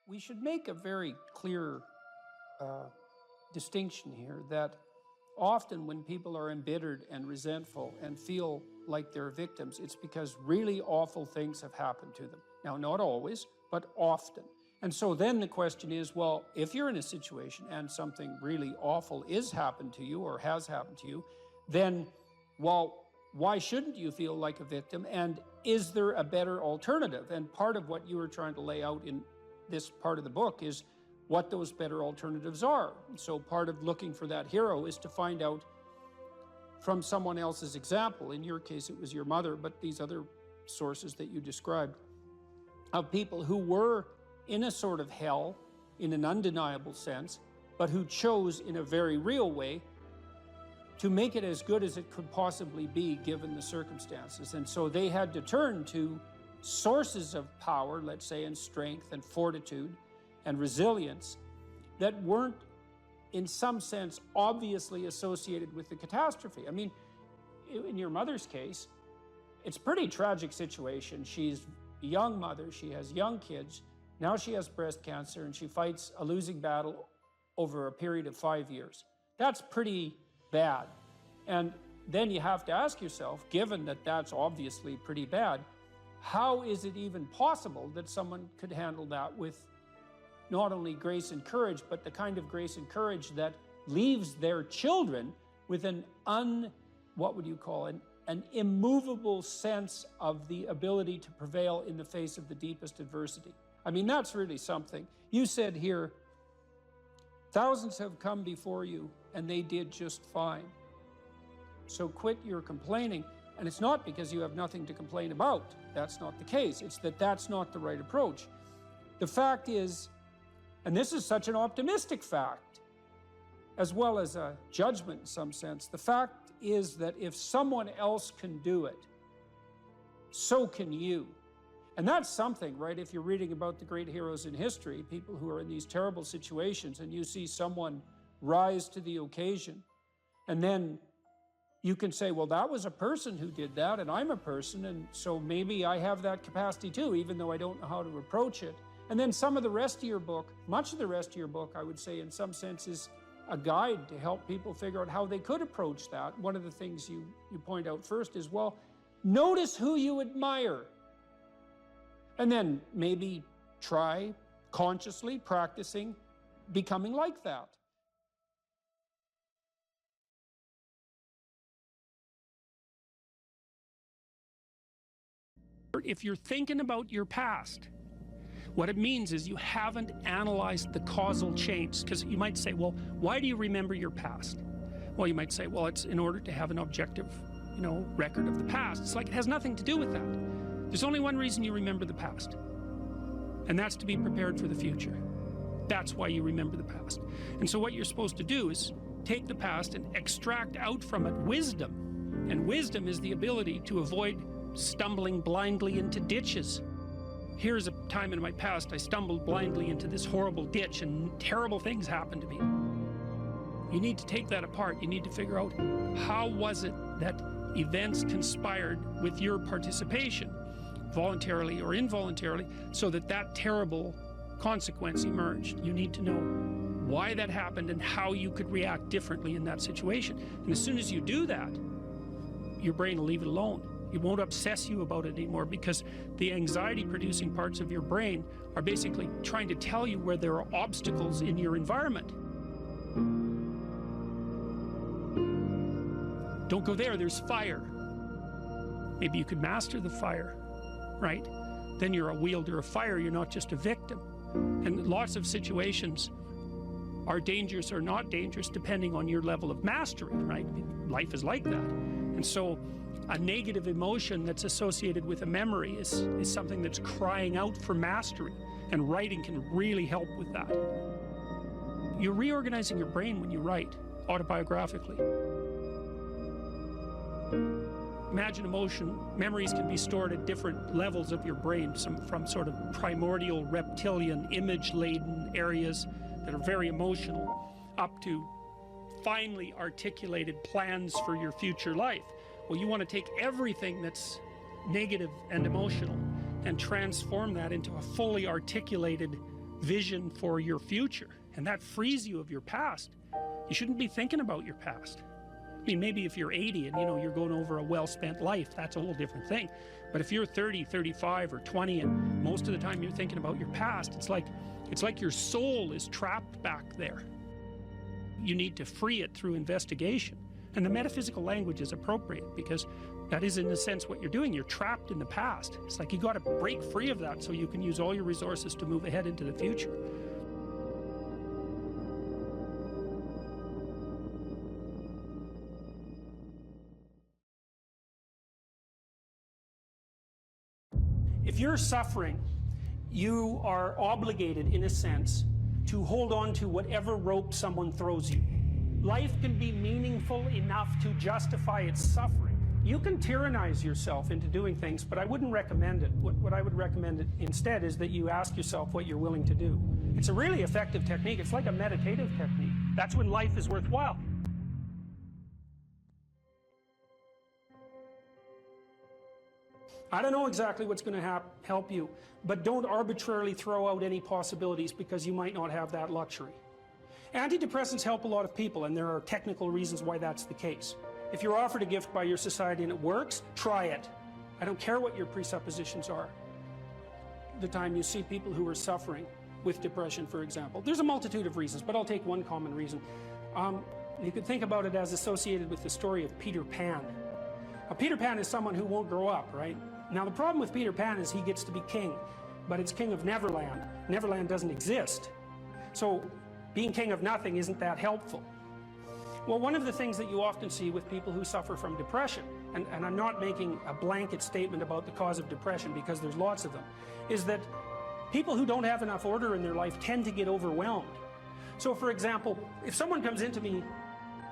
We should make a very clear distinction here that often when people are embittered and resentful and feel like they're victims, it's because really awful things have happened to them. Now, not always, but often. And so then the question is, well, if you're in a situation and something really awful is happened to you or has happened to you, then, well, why shouldn't you feel like a victim? And is there a better alternative? And part of what you were trying to lay out in this part of the book is what those better alternatives are. So part of looking for that hero is to find out from someone else's example. In your case, it was your mother, but these other sources that you described, of people who were in a sort of hell, in an undeniable sense, but who chose in a very real way to make it as good as it could possibly be given the circumstances. And so they had to turn to sources of power, let's say, and strength and fortitude and resilience that weren't, in some sense, obviously associated with the catastrophe. I mean, in your mother's case, it's a pretty tragic situation. She's a young mother, she has young kids, now she has breast cancer, and she fights a losing battle over a period of 5 years. That's pretty bad. And then you have to ask yourself, given that that's obviously pretty bad, how is it even possible that someone could handle that with not only grace and courage, but the kind of grace and courage that leaves their children with an immovable sense of the ability to prevail in the face of the deepest adversity? I mean, that's really something. You said here, thousands have come before you and they did just fine. So quit your complaining. And it's not because you have nothing to complain about. That's not the case. It's that that's not the right approach. The fact is, and this is such an optimistic fact, as well as a judgment in some sense, the fact is that if someone else can do it, so can you. And that's something, right? If you're reading about the great heroes in history, people who are in these terrible situations, and you see someone rise to the occasion, and then you can say, well, that was a person who did that, and I'm a person, and so maybe I have that capacity too, even though I don't know how to approach it. And then some of the rest of your book, much of the rest of your book, I would say in some sense is a guide to help people figure out how they could approach that. One of the things you point out first is, well, notice who you admire. And then maybe try consciously practicing becoming like that. If you're thinking about your past, what it means is you haven't analyzed the causal chains. Because you might say, well, why do you remember your past? Well, you might say, well, it's in order to have an objective, record of the past. It's like it has nothing to do with that. There's only one reason you remember the past, and that's to be prepared for the future. That's why you remember the past. And so what you're supposed to do is take the past and extract out from it wisdom. And wisdom is the ability to avoid stumbling blindly into ditches. Here's a time in my past I stumbled blindly into this horrible ditch and terrible things happened to me. You need to take that apart. You need to figure out, how was it that events conspired with your participation, voluntarily or involuntarily, so that that terrible consequence emerged. You need to know why that happened and how you could react differently in that situation. And as soon as you do that, your brain will leave it alone. It won't obsess you about it anymore, because the anxiety-producing parts of your brain are basically trying to tell you where there are obstacles in your environment. Don't go there, there's fire. Maybe you could master the fire, right? Then you're a wielder of fire, you're not just a victim. And lots of situations are dangerous or not dangerous depending on your level of mastery, right? I mean, life is like that. And so a negative emotion that's associated with a memory is something that's crying out for mastery, and writing can really help with that. You're reorganizing your brain when you write autobiographically. Imagine emotion, memories can be stored at different levels of your brain, from sort of primordial, reptilian, image-laden areas that are very emotional, up to finely articulated plans for your future life. Well, you want to take everything that's negative and emotional and transform that into a fully articulated vision for your future, and that frees you of your past. You shouldn't be thinking about your past. I mean, maybe if you're 80 and you're going over a well-spent life, that's a whole different thing. But if you're 30, 35, or 20, and most of the time you're thinking about your past, it's like your soul is trapped back there. You need to free it through investigation. And the metaphysical language is appropriate, because that is, in a sense, what you're doing. You're trapped in the past. It's like you got to break free of that so you can use all your resources to move ahead into the future. If you're suffering, you are obligated, in a sense, to hold on to whatever rope someone throws you. Life can be meaningful enough to justify its suffering. You can tyrannize yourself into doing things, but I wouldn't recommend it. What I would recommend instead is that you ask yourself what you're willing to do. It's a really effective technique. It's like a meditative technique. That's when life is worthwhile. I don't know exactly what's going to help you, but don't arbitrarily throw out any possibilities because you might not have that luxury. Antidepressants help a lot of people, and there are technical reasons why that's the case. If you're offered a gift by your society and it works, try it. I don't care what your presuppositions are. The time you see people who are suffering with depression, for example, there's a multitude of reasons, but I'll take one common reason. You could think about it as associated with the story of Peter Pan. Peter Pan is someone who won't grow up, right? Now, the problem with Peter Pan is he gets to be king, but it's king of Neverland. Neverland doesn't exist. So being king of nothing isn't that helpful. Well, one of the things that you often see with people who suffer from depression, and I'm not making a blanket statement about the cause of depression because there's lots of them, is that people who don't have enough order in their life tend to get overwhelmed. So, for example, if someone comes into me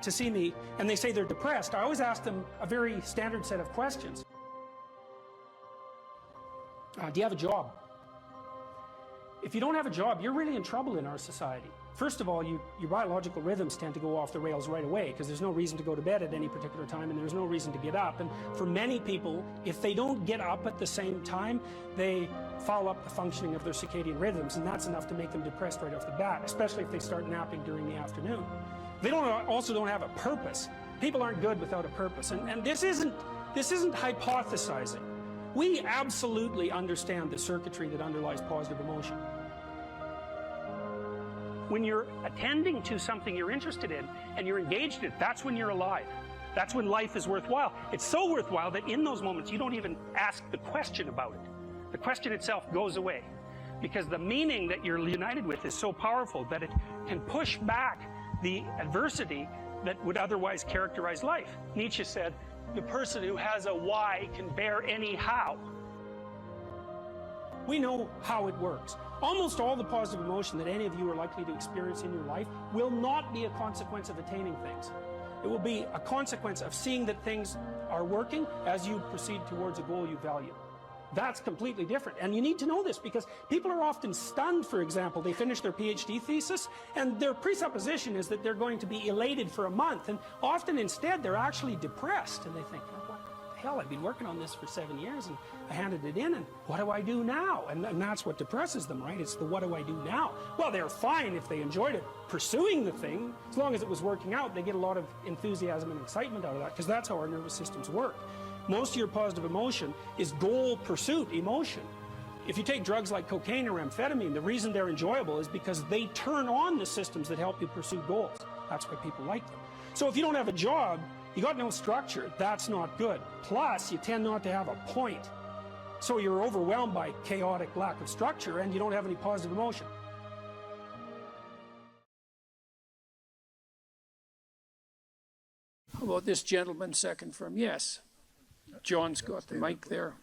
to see me and they say they're depressed, I always ask them a very standard set of questions. Do you have a job? If you don't have a job, you're really in trouble in our society. First of all, your biological rhythms tend to go off the rails right away because there's no reason to go to bed at any particular time and there's no reason to get up. And for many people, if they don't get up at the same time, they foul up the functioning of their circadian rhythms, and that's enough to make them depressed right off the bat, especially if they start napping during the afternoon. They also don't have a purpose. People aren't good without a purpose, and this isn't hypothesizing. We absolutely understand the circuitry that underlies positive emotion. When you're attending to something you're interested in and you're engaged in it, that's when you're alive. That's when life is worthwhile. It's so worthwhile that in those moments you don't even ask the question about it. The question itself goes away because the meaning that you're united with is so powerful that it can push back the adversity that would otherwise characterize life. Nietzsche said, the person who has a why can bear any how. We know how it works. Almost all the positive emotion that any of you are likely to experience in your life will not be a consequence of attaining things. It will be a consequence of seeing that things are working as you proceed towards a goal you value. That's completely different. And you need to know this because people are often stunned, for example. They finish their PhD thesis and their presupposition is that they're going to be elated for a month. And often instead they're actually depressed. And they think, oh, what the hell, I've been working on this for 7 years and I handed it in and what do I do now? And that's what depresses them, right? It's the what do I do now? Well, they're fine if they enjoyed it pursuing the thing. As long as it was working out, they get a lot of enthusiasm and excitement out of that because that's how our nervous systems work. Most of your positive emotion is goal pursuit emotion. If you take drugs like cocaine or amphetamine, the reason they're enjoyable is because they turn on the systems that help you pursue goals. That's why people like them. So if you don't have a job, you got no structure, that's not good. Plus, you tend not to have a point. So you're overwhelmed by chaotic lack of structure and you don't have any positive emotion. How about this gentleman second from yes? John's got the mic there.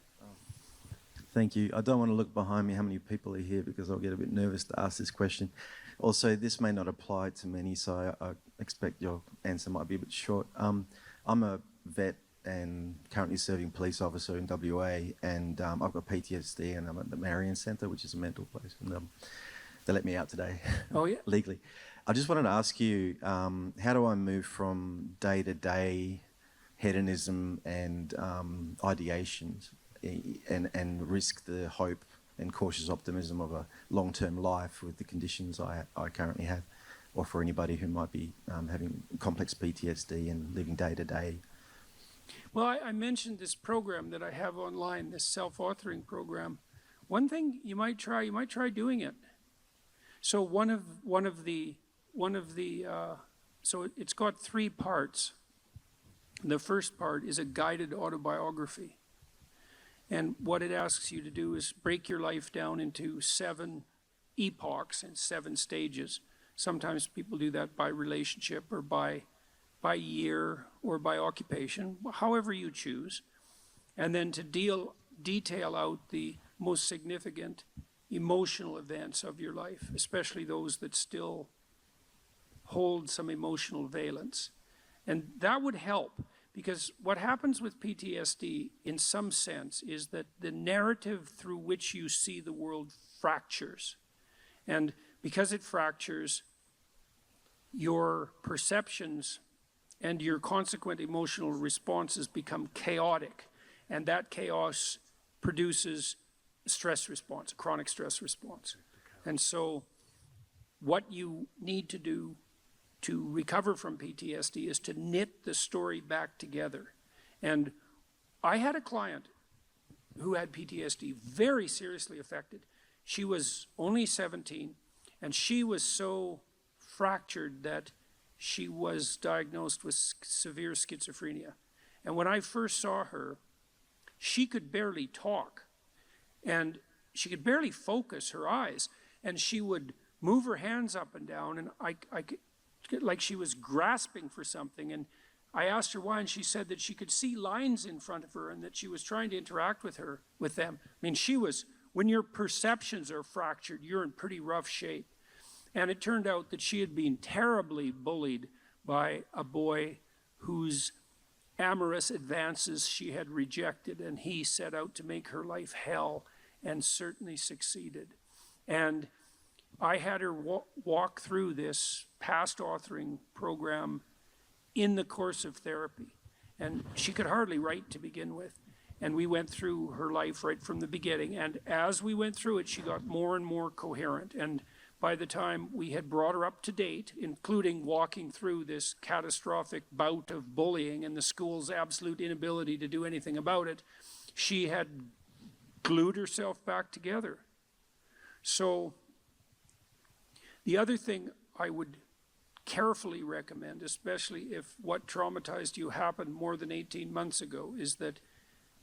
Thank you. I don't want to look behind me how many people are here because I'll get a bit nervous to ask this question. Also, this may not apply to many, so I expect your answer might be a bit short. I'm a vet and currently serving police officer in WA, and I've got PTSD, and I'm at the Marion Centre, which is a mental place, and they let me out today. Oh, yeah? Legally. I just wanted to ask you, how do I move from day-to-day hedonism and ideations and risk the hope and cautious optimism of a long-term life with the conditions I currently have, or for anybody who might be having complex PTSD and living day to day. Well, I mentioned this program that I have online, this self-authoring program. One thing you might try doing it. So so it's got 3 parts. The first part is a guided autobiography. And what it asks you to do is break your life down into 7 epochs and 7 stages. Sometimes people do that by relationship or by year or by occupation, however you choose. And then to detail out the most significant emotional events of your life, especially those that still hold some emotional valence. And that would help, because what happens with PTSD in some sense is that the narrative through which you see the world fractures. And because it fractures, your perceptions and your consequent emotional responses become chaotic. And that chaos produces a stress response, a chronic stress response. And so what you need to do to recover from PTSD is to knit the story back together. And I had a client who had PTSD, very seriously affected. She was only 17, and she was so fractured that she was diagnosed with severe schizophrenia. And when I first saw her, she could barely talk, and she could barely focus her eyes, and she would move her hands up and down, and I like she was grasping for something. And I asked her why, and she said that she could see lines in front of her and that she was trying to interact with them. I mean, when your perceptions are fractured, you're in pretty rough shape. And it turned out that she had been terribly bullied by a boy whose amorous advances she had rejected, and he set out to make her life hell, and certainly succeeded. And I had her walk through this past authoring program in the course of therapy. And she could hardly write to begin with. And we went through her life right from the beginning. And as we went through it, she got more and more coherent. And by the time we had brought her up to date, including walking through this catastrophic bout of bullying and the school's absolute inability to do anything about it, she had glued herself back together. So the other thing I would carefully recommend, especially if what traumatized you happened more than 18 months ago, is that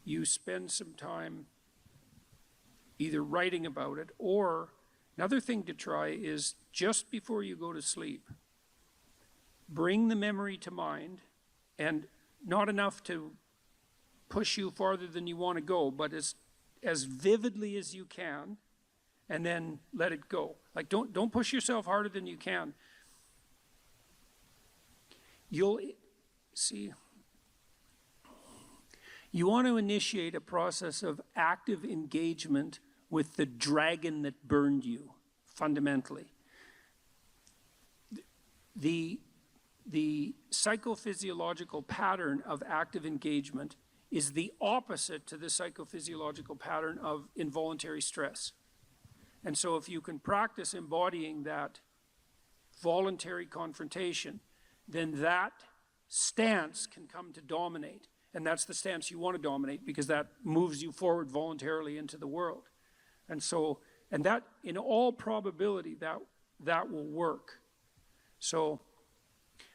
you spend some time either writing about it, or another thing to try is just before you go to sleep, bring the memory to mind, and not enough to push you farther than you want to go, but as vividly as you can, and then let it go. Like, don't push yourself harder than you can. You'll see, you want to initiate a process of active engagement with the dragon that burned you, fundamentally. The psychophysiological pattern of active engagement is the opposite to the psychophysiological pattern of involuntary stress. And so if you can practice embodying that voluntary confrontation, then that stance can come to dominate. And that's the stance you want to dominate, because that moves you forward voluntarily into the world. And so, and that, in all probability, that will work. So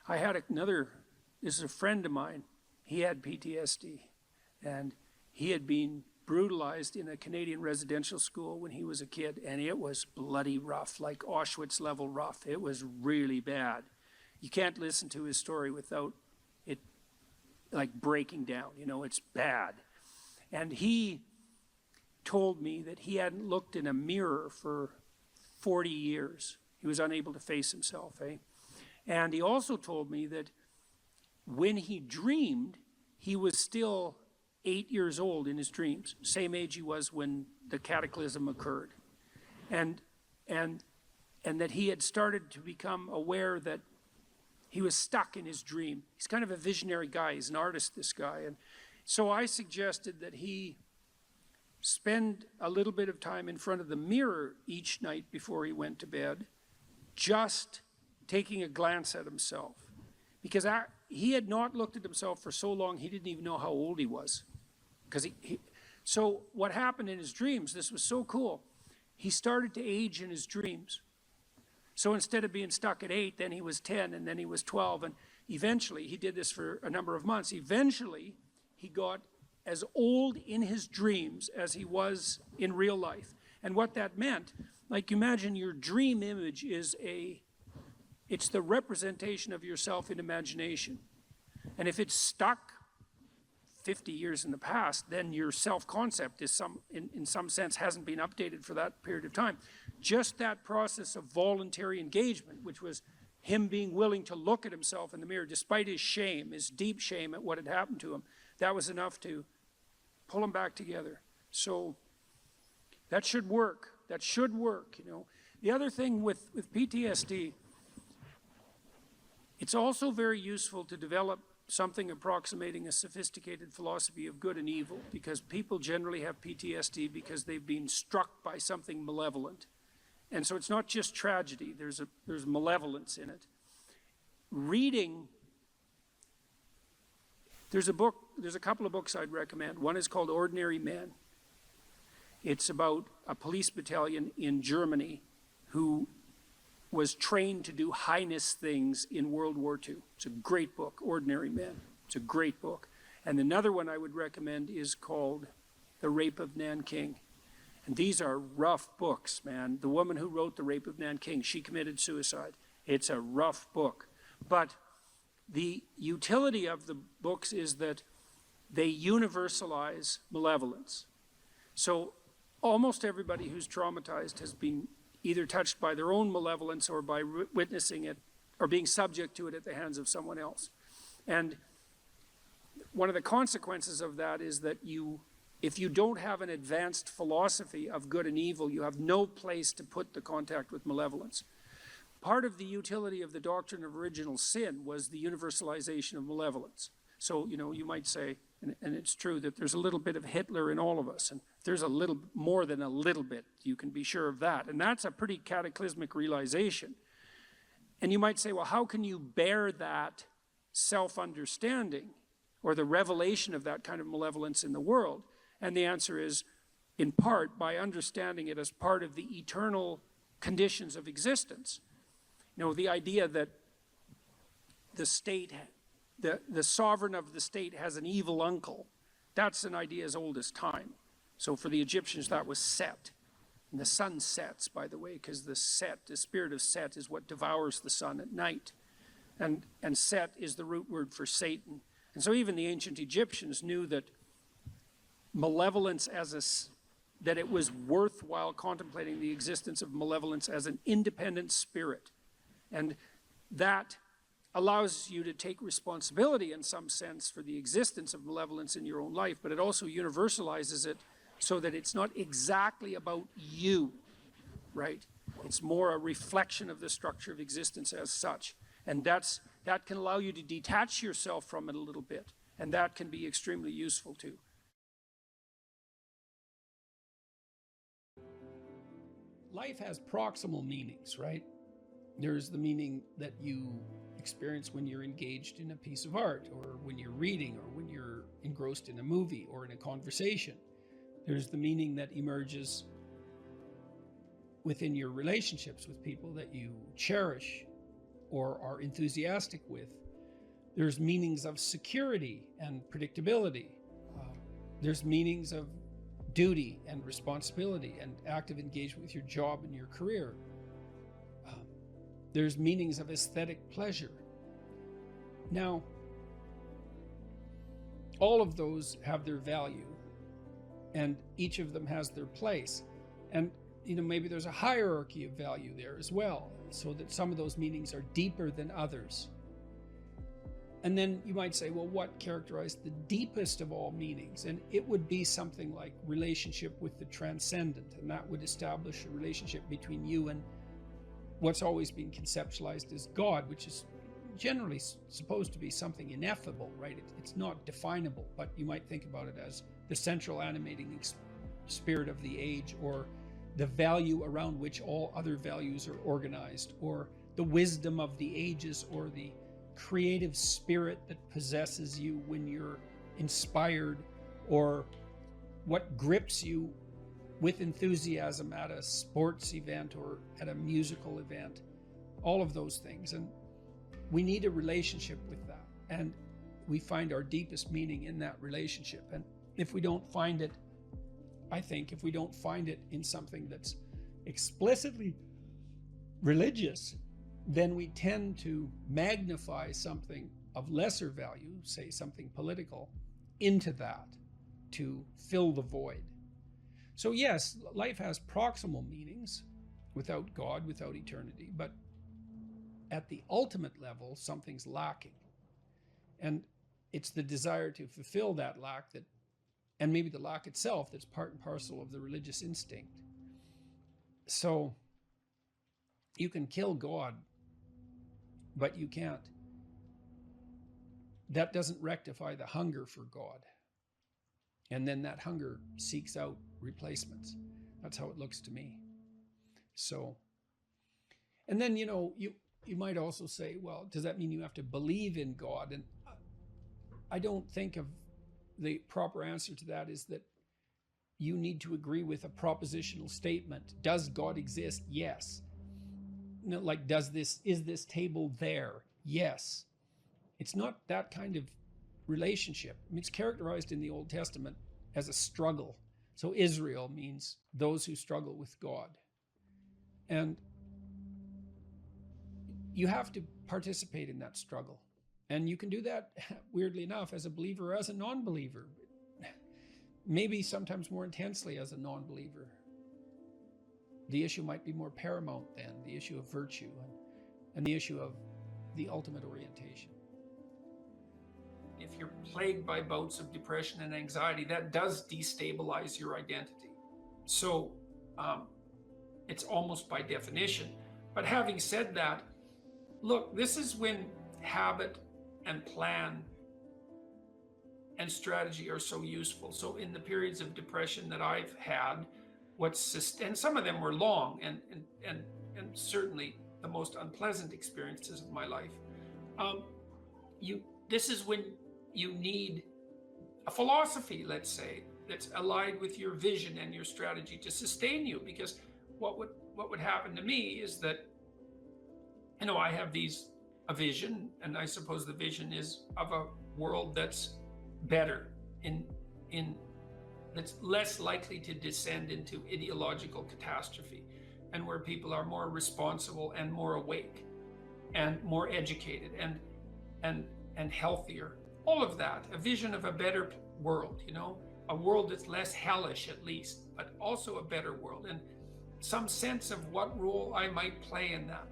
I had this is a friend of mine. He had PTSD, and he had been brutalized in a Canadian residential school when he was a kid, and it was bloody rough, like Auschwitz level rough. It was really bad. You can't listen to his story without it like breaking down, it's bad. And he told me that he hadn't looked in a mirror for 40 years. He was unable to face himself, And he also told me that when he dreamed, he was still 8 years old in his dreams, same age he was when the cataclysm occurred. And that he had started to become aware that he was stuck in his dream. He's kind of a visionary guy. He's an artist, this guy. And so I suggested that he spend a little bit of time in front of the mirror each night before he went to bed, just taking a glance at himself. Because he had not looked at himself for so long, he didn't even know how old he was. So what happened in his dreams, this was so cool, he started to age in his dreams. So instead of being stuck at 8, then he was 10, and then he was 12, and eventually, he did this for a number of months, eventually he got as old in his dreams as he was in real life. And what that meant, like imagine your dream image is it's the representation of yourself in imagination. And if it's stuck 50 years in the past, then your self-concept is in some sense hasn't been updated for that period of time. Just that process of voluntary engagement, which was him being willing to look at himself in the mirror despite his shame, his deep shame at what had happened to him, that was enough to pull him back together. So that should work. That should work, you know. The other thing with PTSD, it's also very useful to develop something approximating a sophisticated philosophy of good and evil, because people generally have PTSD because they've been struck by something malevolent. And so it's not just tragedy, there's malevolence in it. Reading, there's a couple of books I'd recommend. One is called Ordinary Men. It's about a police battalion in Germany who was trained to do heinous things in World War II. It's a great book, Ordinary Men. It's a great book. And another one I would recommend is called The Rape of Nanking. And these are rough books, man. The woman who wrote The Rape of Nanking, she committed suicide. It's a rough book. But the utility of the books is that they universalize malevolence. So almost everybody who's traumatized has been either touched by their own malevolence or by witnessing it or being subject to it at the hands of someone else. And one of the consequences of that is that if you don't have an advanced philosophy of good and evil, you have no place to put the contact with malevolence. Part of the utility of the doctrine of original sin was the universalization of malevolence. So, you know, you might say, and it's true, that there's a little bit of Hitler in all of us, and there's a little more than a little bit, you can be sure of that. And that's a pretty cataclysmic realization. And you might say, well, how can you bear that self-understanding or the revelation of that kind of malevolence in the world? And the answer is, in part, by understanding it as part of the eternal conditions of existence. You know, the idea that the state, the sovereign of the state has an evil uncle, that's an idea as old as time. So for the Egyptians, that was Set. And the sun sets, by the way, because the spirit of Set is what devours the sun at night. And Set is the root word for Satan. And so even the ancient Egyptians knew that malevolence that it was worthwhile contemplating the existence of malevolence as an independent spirit. And that allows you to take responsibility in some sense for the existence of malevolence in your own life, but it also universalizes it so that it's not exactly about you, right? It's more a reflection of the structure of existence as such. And that can allow you to detach yourself from it a little bit, and that can be extremely useful too. Life has proximal meanings, right? There's the meaning that you experience when you're engaged in a piece of art, or when you're reading, or when you're engrossed in a movie or in a conversation. There's the meaning that emerges within your relationships with people that you cherish or are enthusiastic with. There's meanings of security and predictability. There's meanings of duty and responsibility and active engagement with your job and your career. There's meanings of aesthetic pleasure. Now, all of those have their value, and each of them has their place. And you know, maybe there's a hierarchy of value there as well, so that some of those meanings are deeper than others. And then you might say, well, what characterized the deepest of all meanings? And it would be something like relationship with the transcendent, and that would establish a relationship between you and what's always been conceptualized as God, which is generally supposed to be something ineffable, right? It's not definable, but you might think about it as the central animating spirit of the age, or the value around which all other values are organized, or the wisdom of the ages, or the creative spirit that possesses you when you're inspired, or what grips you with enthusiasm at a sports event or at a musical event, all of those things. And we need a relationship with that. And we find our deepest meaning in that relationship. And if we don't find it, I think if we don't find it in something that's explicitly religious, then we tend to magnify something of lesser value, say something political, into that to fill the void. So yes, life has proximal meanings without God, without eternity, but at the ultimate level, something's lacking. And it's the desire to fulfill that lack that, and maybe the lack itself, that's part and parcel of the religious instinct. So you can kill God, but you can't. That doesn't rectify the hunger for God. And then that hunger seeks out replacements. That's how it looks to me. So, and then, you might also say, well, does that mean you have to believe in God? And I don't think of the proper answer to that is that you need to agree with a propositional statement. Does God exist? Yes. Like, is this table there? Yes. It's not that kind of relationship. I mean, it's characterized in the Old Testament as a struggle. So Israel means those who struggle with God. And you have to participate in that struggle. And you can do that, weirdly enough, as a believer or as a non-believer. Maybe sometimes more intensely as a non-believer. The issue might be more paramount then, the issue of virtue and the issue of the ultimate orientation. If you're plagued by bouts of depression and anxiety, that does destabilize your identity. So it's almost by definition. But having said that, look, this is when habit and plan and strategy are so useful. So in the periods of depression that I've had, and some of them were long and certainly the most unpleasant experiences of my life, this is when you need a philosophy, let's say, that's allied with your vision and your strategy to sustain you. Because what would happen to me is that, I have a vision, and I suppose the vision is of a world that's better, that's less likely to descend into ideological catastrophe, and where people are more responsible and more awake and more educated and healthier. All of that, a vision of a better world, a world that's less hellish at least, but also a better world, and some sense of what role I might play in that.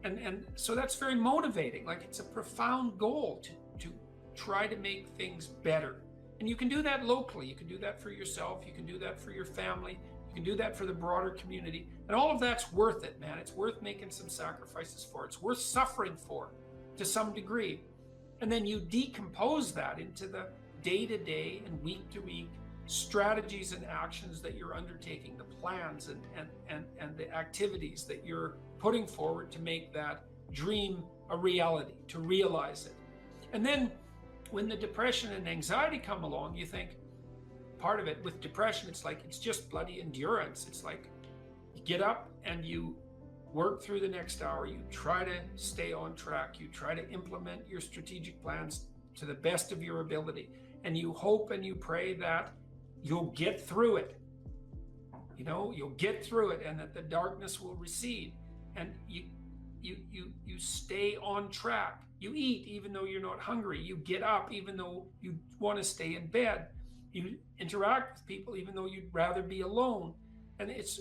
And so that's very motivating. Like, it's a profound goal to try to make things better. And you can do that locally. You can do that for yourself. You can do that for your family. You can do that for the broader community. And all of that's worth it, man. It's worth making some sacrifices for. It's worth suffering for to some degree. And then you decompose that into the day-to-day and week-to-week strategies and actions that you're undertaking, the plans and the activities that you're putting forward to make that dream a reality, to realize it. And then when the depression and anxiety come along, you think, part of it with depression, it's just bloody endurance. It's like you get up and you work through the next hour, you try to stay on track, you try to implement your strategic plans to the best of your ability, and you hope and you pray that you'll get through it. You'll get through it, and that the darkness will recede, and you stay on track. You eat even though you're not hungry. You get up even though you want to stay in bed. You interact with people even though you'd rather be alone. And it's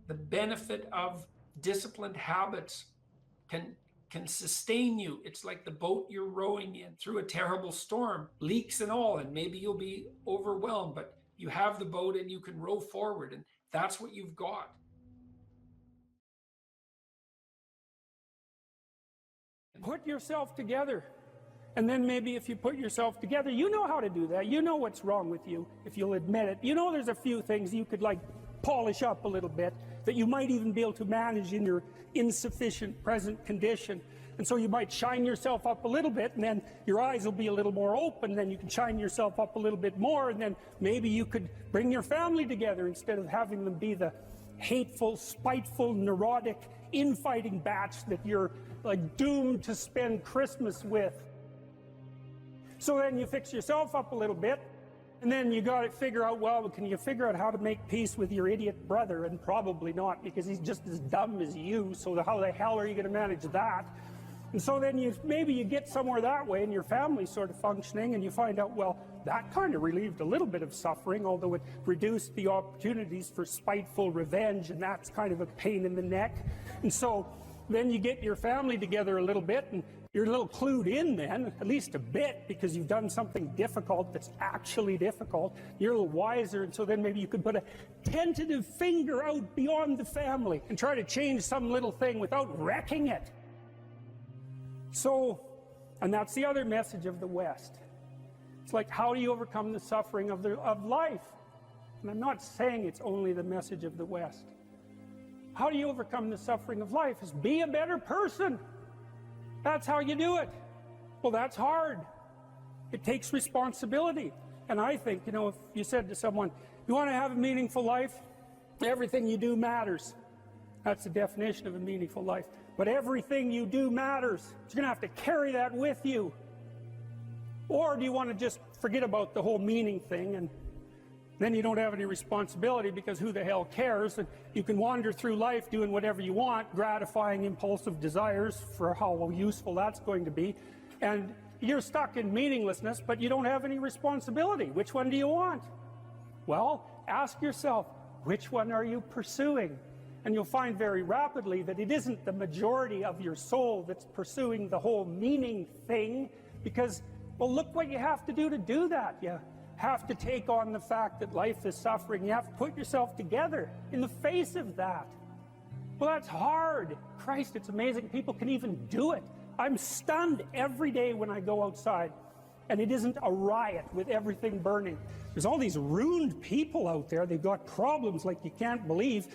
the benefit of disciplined habits can sustain you. It's like the boat you're rowing in through a terrible storm, leaks and all, and maybe you'll be overwhelmed, but you have the boat and you can row forward, and that's what you've got. Put yourself together. And then maybe if you put yourself together, you know how to do that. You know what's wrong with you, if you'll admit it. You know there's a few things you could like polish up a little bit that you might even be able to manage in your insufficient present condition. And so you might shine yourself up a little bit, and then your eyes will be a little more open, then you can shine yourself up a little bit more, and then maybe you could bring your family together instead of having them be the hateful, spiteful, neurotic, infighting batch that you're like doomed to spend Christmas with. So then you fix yourself up a little bit, and then you got to figure out, well, can you figure out how to make peace with your idiot brother? And probably not, because he's just as dumb as you, so how the hell are you going to manage that? And so then maybe you get somewhere that way, and your family's sort of functioning, and you find out, well, that kind of relieved a little bit of suffering, although it reduced the opportunities for spiteful revenge, and that's kind of a pain in the neck. And so then you get your family together a little bit, and you're a little clued in then, at least a bit, because you've done something difficult that's actually difficult. You're a little wiser, and so then maybe you could put a tentative finger out beyond the family and try to change some little thing without wrecking it. So, and that's the other message of the West. It's like, how do you overcome the suffering of life? And I'm not saying it's only the message of the West. How do you overcome the suffering of life? Is be a better person. That's how you do it. Well, that's hard. It takes responsibility. And I think, you know, if you said to someone, you want to have a meaningful life? Everything you do matters. That's the definition of a meaningful life. But everything you do matters. You're going to have to carry that with you. Or do you want to just forget about the whole meaning thing, and then you don't have any responsibility because who the hell cares? And you can wander through life doing whatever you want, gratifying impulsive desires for how useful that's going to be. And you're stuck in meaninglessness, but you don't have any responsibility. Which one do you want? Well, ask yourself, which one are you pursuing? And you'll find very rapidly that it isn't the majority of your soul that's pursuing the whole meaning thing, because, well, look what you have to do that. You have to take on the fact that life is suffering. You have to put yourself together in the face of that. Well, that's hard. Christ, it's amazing people can even do it. I'm stunned every day when I go outside, and it isn't a riot with everything burning. There's all these ruined people out there. They've got problems like you can't believe.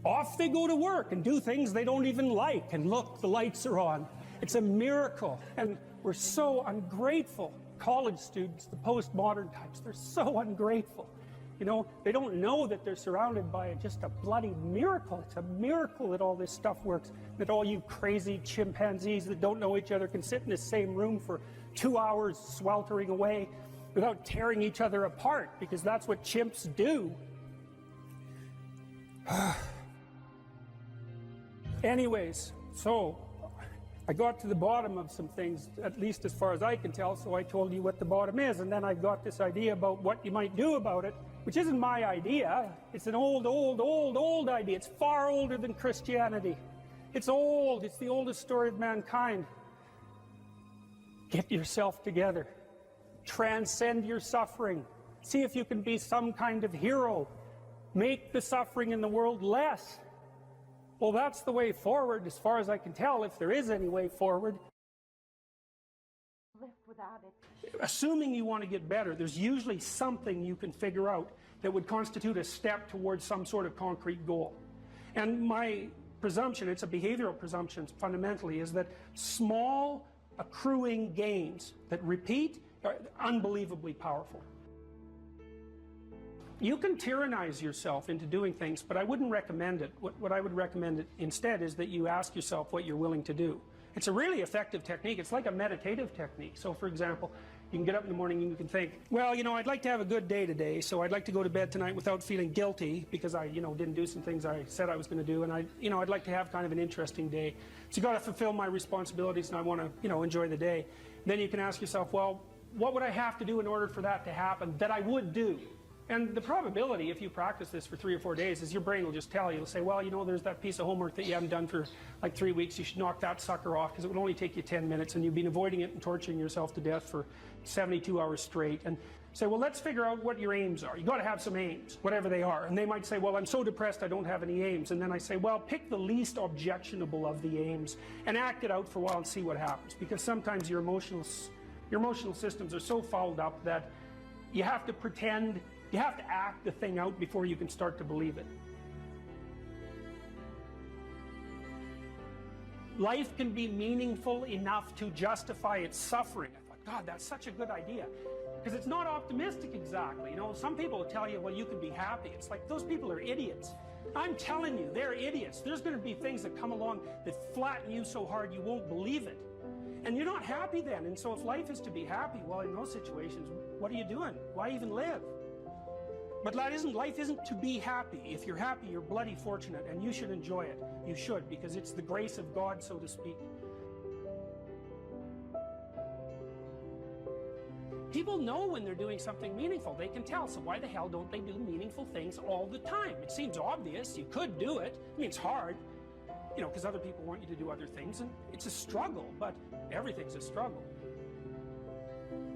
Off they go to work and do things they don't even like, and look, the lights are on. It's a miracle, and we're so ungrateful. College students, the postmodern types, they're so ungrateful. You know, they don't know that they're surrounded by just a bloody miracle. It's a miracle that all this stuff works, that all you crazy chimpanzees that don't know each other can sit in the same room for 2 hours sweltering away without tearing each other apart, because that's what chimps do. Anyways, so I got to the bottom of some things, at least as far as I can tell, so I told you what the bottom is, and then I got this idea about what you might do about it, which isn't my idea. It's an old idea. It's far older than Christianity. It's old. It's the oldest story of mankind. Get yourself together. Transcend your suffering. See if you can be some kind of hero. Make the suffering in the world less. Well, that's the way forward, as far as I can tell, if there is any way forward. Live without it. Assuming you want to get better, there's usually something you can figure out that would constitute a step towards some sort of concrete goal. And my presumption, it's a behavioral presumption fundamentally, is that small accruing gains that repeat are unbelievably powerful. You can tyrannize yourself into doing things, but I wouldn't recommend it. What I would recommend instead is that you ask yourself what you're willing to do. It's a really effective technique. It's like a meditative technique. So, for example, you can get up in the morning and you can think, well, you know, I'd like to have a good day today, so I'd like to go to bed tonight without feeling guilty because I, you know, didn't do some things I said I was going to do, and I'd like to have kind of an interesting day. So you got to fulfill my responsibilities, and I want to, you know, enjoy the day. Then you can ask yourself, well, what would I have to do in order for that to happen that I would do? And the probability, if you practice this for 3 or 4 days, is your brain will just tell you. It'll say, well, you know, there's that piece of homework that you haven't done for like 3 weeks. You should knock that sucker off because it would only take you 10 minutes and you've been avoiding it and torturing yourself to death for 72 hours straight. And say, well, let's figure out what your aims are. You got to have some aims, whatever they are. And they might say, well, I'm so depressed I don't have any aims. And then I say, well, pick the least objectionable of the aims and act it out for a while and see what happens. Because sometimes your emotional Your emotional systems are so fouled up that you have to pretend, you have to act the thing out before you can start to believe it. Life can be meaningful enough to justify its suffering. I thought, God, that's such a good idea. Because it's not optimistic exactly. You know, some people will tell you, well, you can be happy. It's like, those people are idiots. I'm telling you, they're idiots. There's going to be things that come along that flatten you so hard you won't believe it. And you're not happy then. And so if life is to be happy, well, in those situations, what are you doing? Why even live? But life isn't to be happy. If you're happy, you're bloody fortunate, and you should enjoy it. You should, because it's the grace of God, so to speak. People know when they're doing something meaningful. They can tell. So why the hell don't they do meaningful things all the time? It seems obvious. You could do it. I mean, it's hard, you know, because other people want you to do other things, and it's a struggle, but everything's a struggle.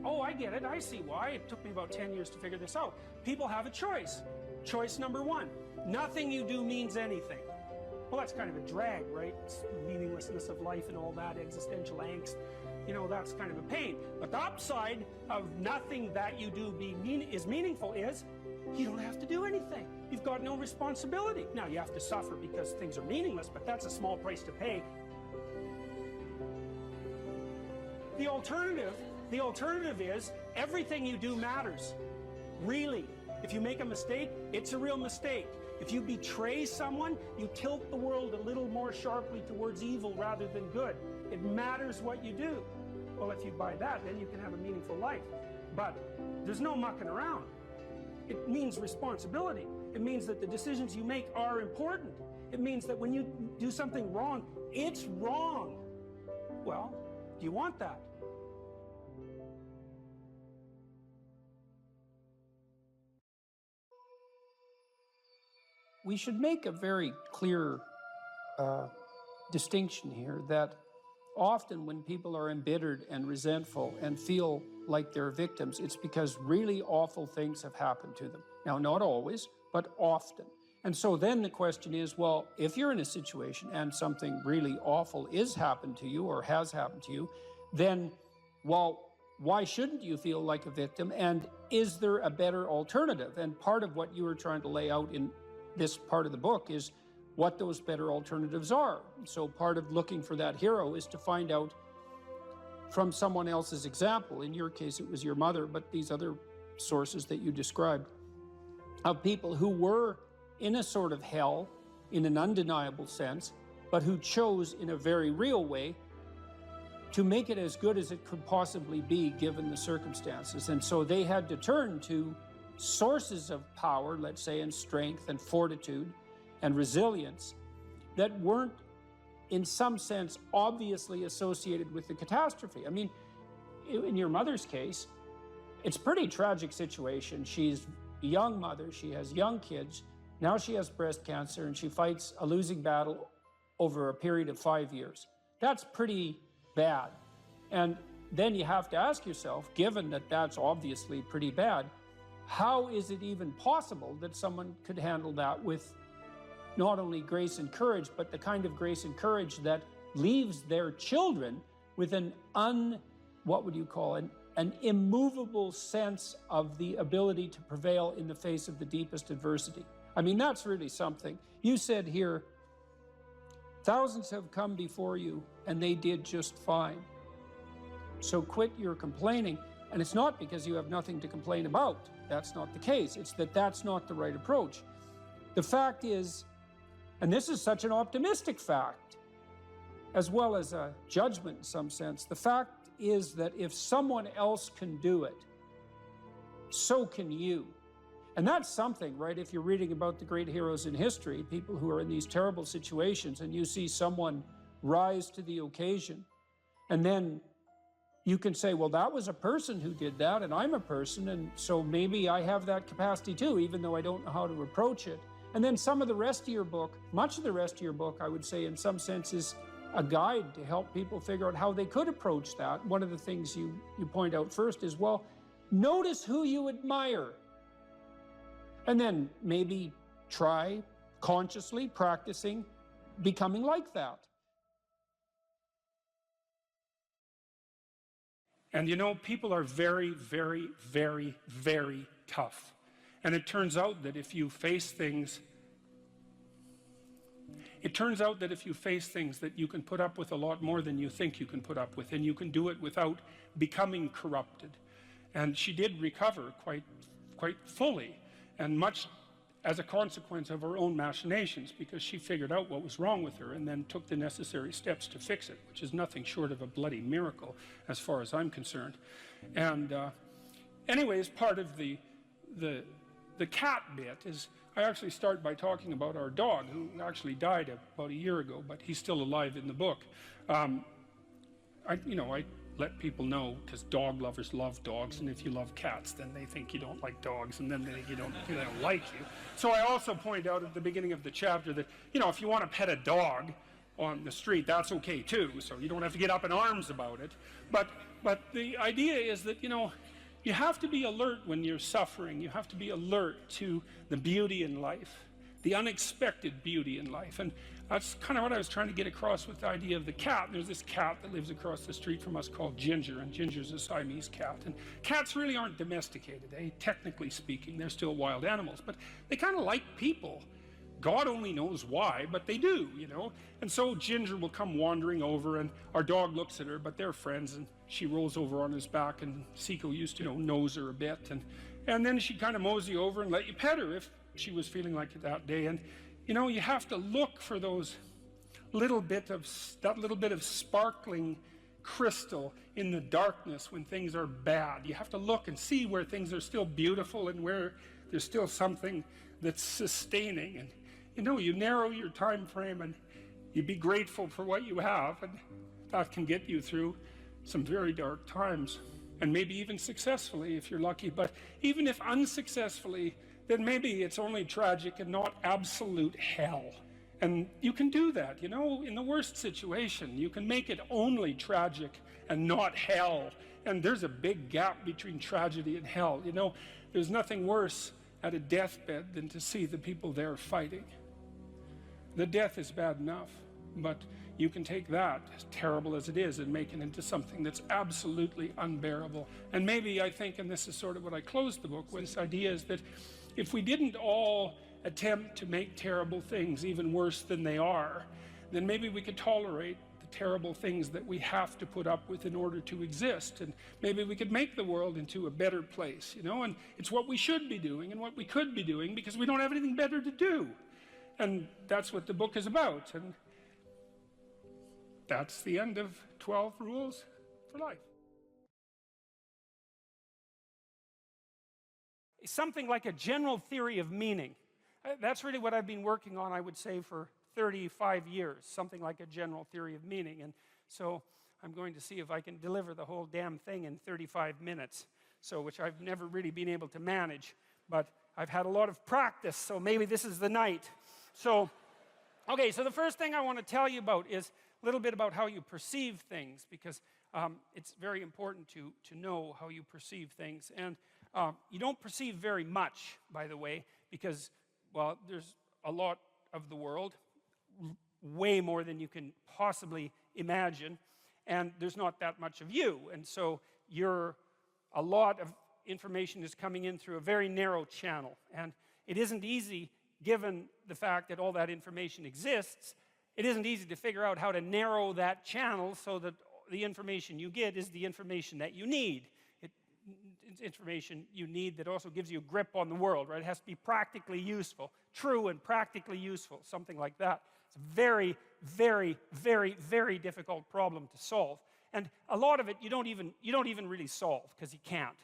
Oh, I get it. I see why. It took me about 10 years to figure this out. People have a choice. Choice number one. Nothing you do means anything. Well, that's kind of a drag, right? It's the meaninglessness of life and all that, existential angst. You know, that's kind of a pain. But the upside of nothing that you do is meaningful is you don't have to do anything. You've got no responsibility. Now, you have to suffer because things are meaningless, but that's a small price to pay. The alternative is everything you do matters. Really. If you make a mistake, it's a real mistake. If you betray someone, you tilt the world a little more sharply towards evil rather than good. It matters what you do. Well, if you buy that, then you can have a meaningful life. But there's no mucking around. It means responsibility. It means that the decisions you make are important. It means that when you do something wrong, it's wrong. Well, do you want that? We should make a very clear distinction here that often when people are embittered and resentful and feel like they're victims, it's because really awful things have happened to them. Now, not always, but often. And so then the question is, well, if you're in a situation and something really awful is happened to you or has happened to you, then, well, why shouldn't you feel like a victim? And is there a better alternative? And part of what you were trying to lay out in this part of the book is what those better alternatives are. So part of looking for that hero is to find out from someone else's example. In your case, it was your mother, but these other sources that you described of people who were in a sort of hell in an undeniable sense, but who chose in a very real way to make it as good as it could possibly be given the circumstances. And so they had to turn to sources of power, let's say, and strength and fortitude and resilience that weren't, in some sense, obviously associated with the catastrophe. I mean, in your mother's case, it's a pretty tragic situation. She's a young mother, she has young kids, now she has breast cancer, and she fights a losing battle over a period of 5 years. That's pretty bad. And then you have to ask yourself, given that that's obviously pretty bad, how is it even possible that someone could handle that with not only grace and courage, but the kind of grace and courage that leaves their children with an immovable sense of the ability to prevail in the face of the deepest adversity? I mean, that's really something. You said here, thousands have come before you and they did just fine. So quit your complaining. And it's not because you have nothing to complain about. That's not the case. It's that that's not the right approach. The fact is, and this is such an optimistic fact, as well as a judgment in some sense, the fact is that if someone else can do it, so can you. And that's something, right? If you're reading about the great heroes in history, people who are in these terrible situations, and you see someone rise to the occasion, and then you can say, well, that was a person who did that, and I'm a person, and so maybe I have that capacity too, even though I don't know how to approach it. And then some of the rest of your book, much of the rest of your book, I would say in some sense is a guide to help people figure out how they could approach that. One of the things you point out first is, well, notice who you admire. And then maybe try consciously practicing becoming like that. And you know, people are very, very, very, very tough. And it turns out that if you face things that you can put up with a lot more than you think you can put up with, and you can do it without becoming corrupted. And she did recover quite fully, and much as a consequence of her own machinations, because she figured out what was wrong with her and then took the necessary steps to fix it, which is nothing short of a bloody miracle as far as I'm concerned. And anyways, part of the cat bit is I actually start by talking about our dog, who actually died about a year ago, but he's still alive in the book. I let people know, because dog lovers love dogs, and if you love cats, then they think you don't like dogs, and then they think they don't like you. So I also point out at the beginning of the chapter that, if you want to pet a dog on the street, that's okay too, so you don't have to get up in arms about it. But the idea is that, you have to be alert when you're suffering. You have to be alert to the beauty in life, the unexpected beauty in life. And that's kind of what I was trying to get across with the idea of the cat. There's this cat that lives across the street from us called Ginger, and Ginger's a Siamese cat. And cats really aren't domesticated, technically speaking. They're still wild animals, but they kind of like people. God only knows why, but they do, And so Ginger will come wandering over, and our dog looks at her, but they're friends, and she rolls over on his back, and Seiko used to, nose her a bit, and then she'd kind of mosey over and let you pet her if she was feeling like it that day. And, you have to look for that little bit of sparkling crystal in the darkness when things are bad. You have to look and see where things are still beautiful and where there's still something that's sustaining. And, you narrow your time frame and you be grateful for what you have, and that can get you through some very dark times, and maybe even successfully if you're lucky. But even if unsuccessfully, then maybe it's only tragic and not absolute hell. And you can do that, in the worst situation. You can make it only tragic and not hell. And there's a big gap between tragedy and hell. There's nothing worse at a deathbed than to see the people there fighting. The death is bad enough, but you can take that, as terrible as it is, and make it into something that's absolutely unbearable. And maybe I think, and this is sort of what I closed the book with, this idea is that if we didn't all attempt to make terrible things even worse than they are, then maybe we could tolerate the terrible things that we have to put up with in order to exist, and maybe we could make the world into a better place, and it's what we should be doing and what we could be doing, because we don't have anything better to do. And that's what the book is about, and that's the end of 12 Rules for Life. Something like a general theory of meaning. That's really what I've been working on, I would say, for 35 years, something like a general theory of meaning. And so I'm going to see if I can deliver the whole damn thing in 35 minutes, which I've never really been able to manage, but I've had a lot of practice, so maybe this is the night. So the first thing I want to tell you about is a little bit about how you perceive things, because it's very important to know how you perceive things. And you don't perceive very much, by the way, because, well, there's a lot of the world, way more than you can possibly imagine, and there's not that much of you. And so a lot of information is coming in through a very narrow channel, and it isn't easy, given the fact that all that information exists. It isn't easy to figure out how to narrow that channel so that the information you get is the information that you need. It's information you need that also gives you a grip on the world, right? It has to be practically useful, true and practically useful, something like that. It's a very, very, very, very difficult problem to solve. And a lot of it you don't even really solve, because you can't.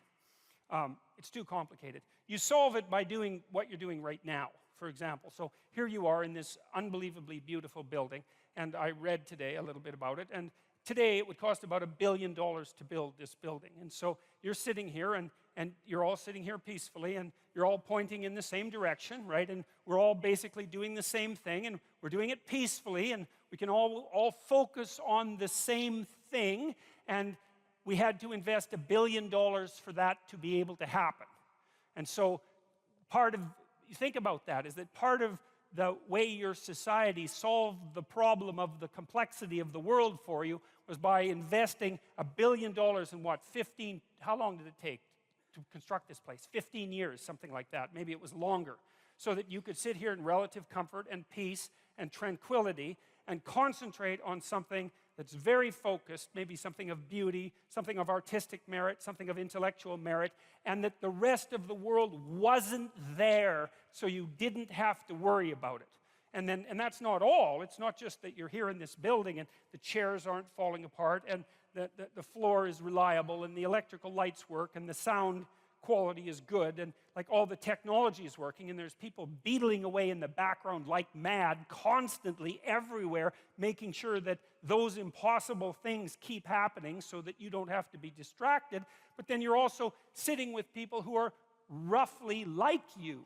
It's too complicated. You solve it by doing what you're doing right now, for example. So here you are in this unbelievably beautiful building, and I read today a little bit about it, and today it would cost about $1 billion to build this building. And so you're sitting here, and you're all sitting here peacefully, and you're all pointing in the same direction, right? And we're all basically doing the same thing, and we're doing it peacefully, and we can all focus on the same thing, and we had to invest $1 billion for that to be able to happen. And so you think about that, is that part of the way your society solved the problem of the complexity of the world for you was by investing $1 billion in what, 15, how long did it take to construct this place? 15 years, something like that. Maybe it was longer. So that you could sit here in relative comfort and peace and tranquility and concentrate on something that's very focused, maybe something of beauty, something of artistic merit, something of intellectual merit, and that the rest of the world wasn't there, so you didn't have to worry about it. And that's not all. It's not just that you're here in this building and the chairs aren't falling apart and the floor is reliable and the electrical lights work and the sound quality is good and like all the technology is working and there's people beetling away in the background like mad constantly everywhere, making sure that those impossible things keep happening so that you don't have to be distracted. But then you're also sitting with people who are roughly like you,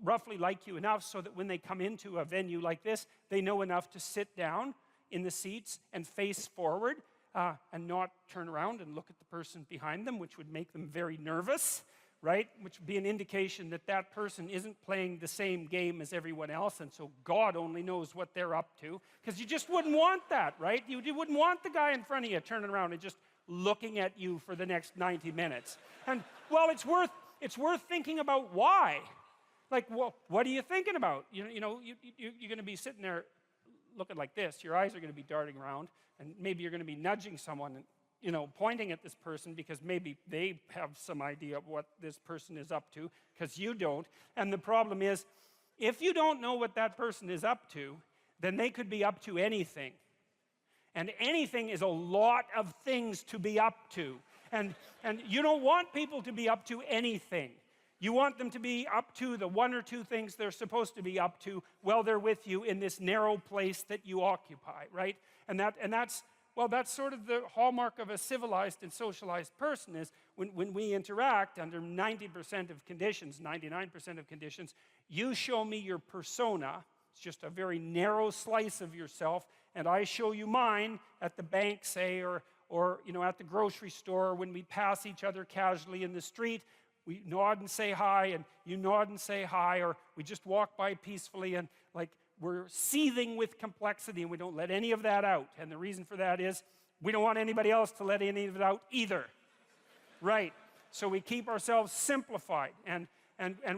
roughly like you enough so that when they come into a venue like this, they know enough to sit down in the seats and face forward. And not turn around and look at the person behind them, which would make them very nervous, right? Which would be an indication that that person isn't playing the same game as everyone else, and so God only knows what they're up to. Because you just wouldn't want that, right? You wouldn't want the guy in front of you turning around and just looking at you for the next 90 minutes. And, well, it's worth thinking about why. Like, well, what are you thinking about? You're going to be sitting there looking like this. Your eyes are going to be darting around, and maybe you're going to be nudging someone and pointing at this person because maybe they have some idea of what this person is up to because you don't. And the problem is, if you don't know what that person is up to, then they could be up to anything. And anything is a lot of things to be up to. And you don't want people to be up to anything. You want them to be up to the one or two things they're supposed to be up to while they're with you in this narrow place that you occupy, right? And that's sort of the hallmark of a civilized and socialized person is when we interact under 90% of conditions, 99% of conditions, you show me your persona. It's just a very narrow slice of yourself, and I show you mine at the bank, say, or at the grocery store, when we pass each other casually in the street. We nod and say hi, and you nod and say hi, or we just walk by peacefully, and like we're seething with complexity, and we don't let any of that out. And the reason for that is we don't want anybody else to let any of it out either. Right? So we keep ourselves simplified, and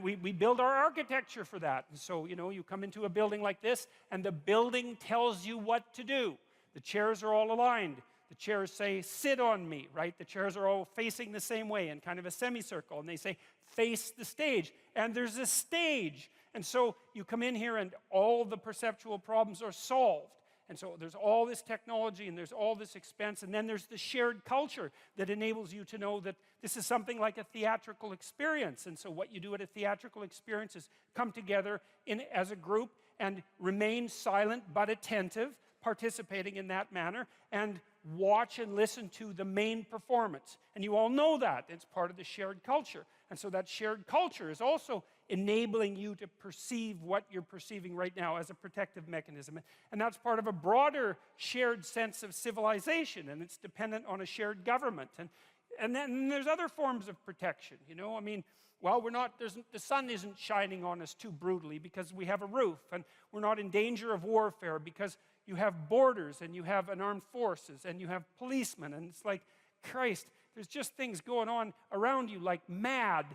we build our architecture for that. And so, you come into a building like this, and the building tells you what to do. The chairs are all aligned. The chairs say, sit on me, right? The chairs are all facing the same way in kind of a semicircle, and they say, face the stage. And there's a stage. And so you come in here and all the perceptual problems are solved. And so there's all this technology and there's all this expense, and then there's the shared culture that enables you to know that this is something like a theatrical experience. And so what you do at a theatrical experience is come together as a group and remain silent but attentive, participating in that manner, and watch and listen to the main performance. And you all know that. It's part of the shared culture. And so that shared culture is also enabling you to perceive what you're perceiving right now as a protective mechanism. And that's part of a broader shared sense of civilization, and it's dependent on a shared government. And then there's other forms of protection, Well, the sun isn't shining on us too brutally because we have a roof, and we're not in danger of warfare because you have borders, and you have an armed forces, and you have policemen, and it's like, Christ, there's just things going on around you like mad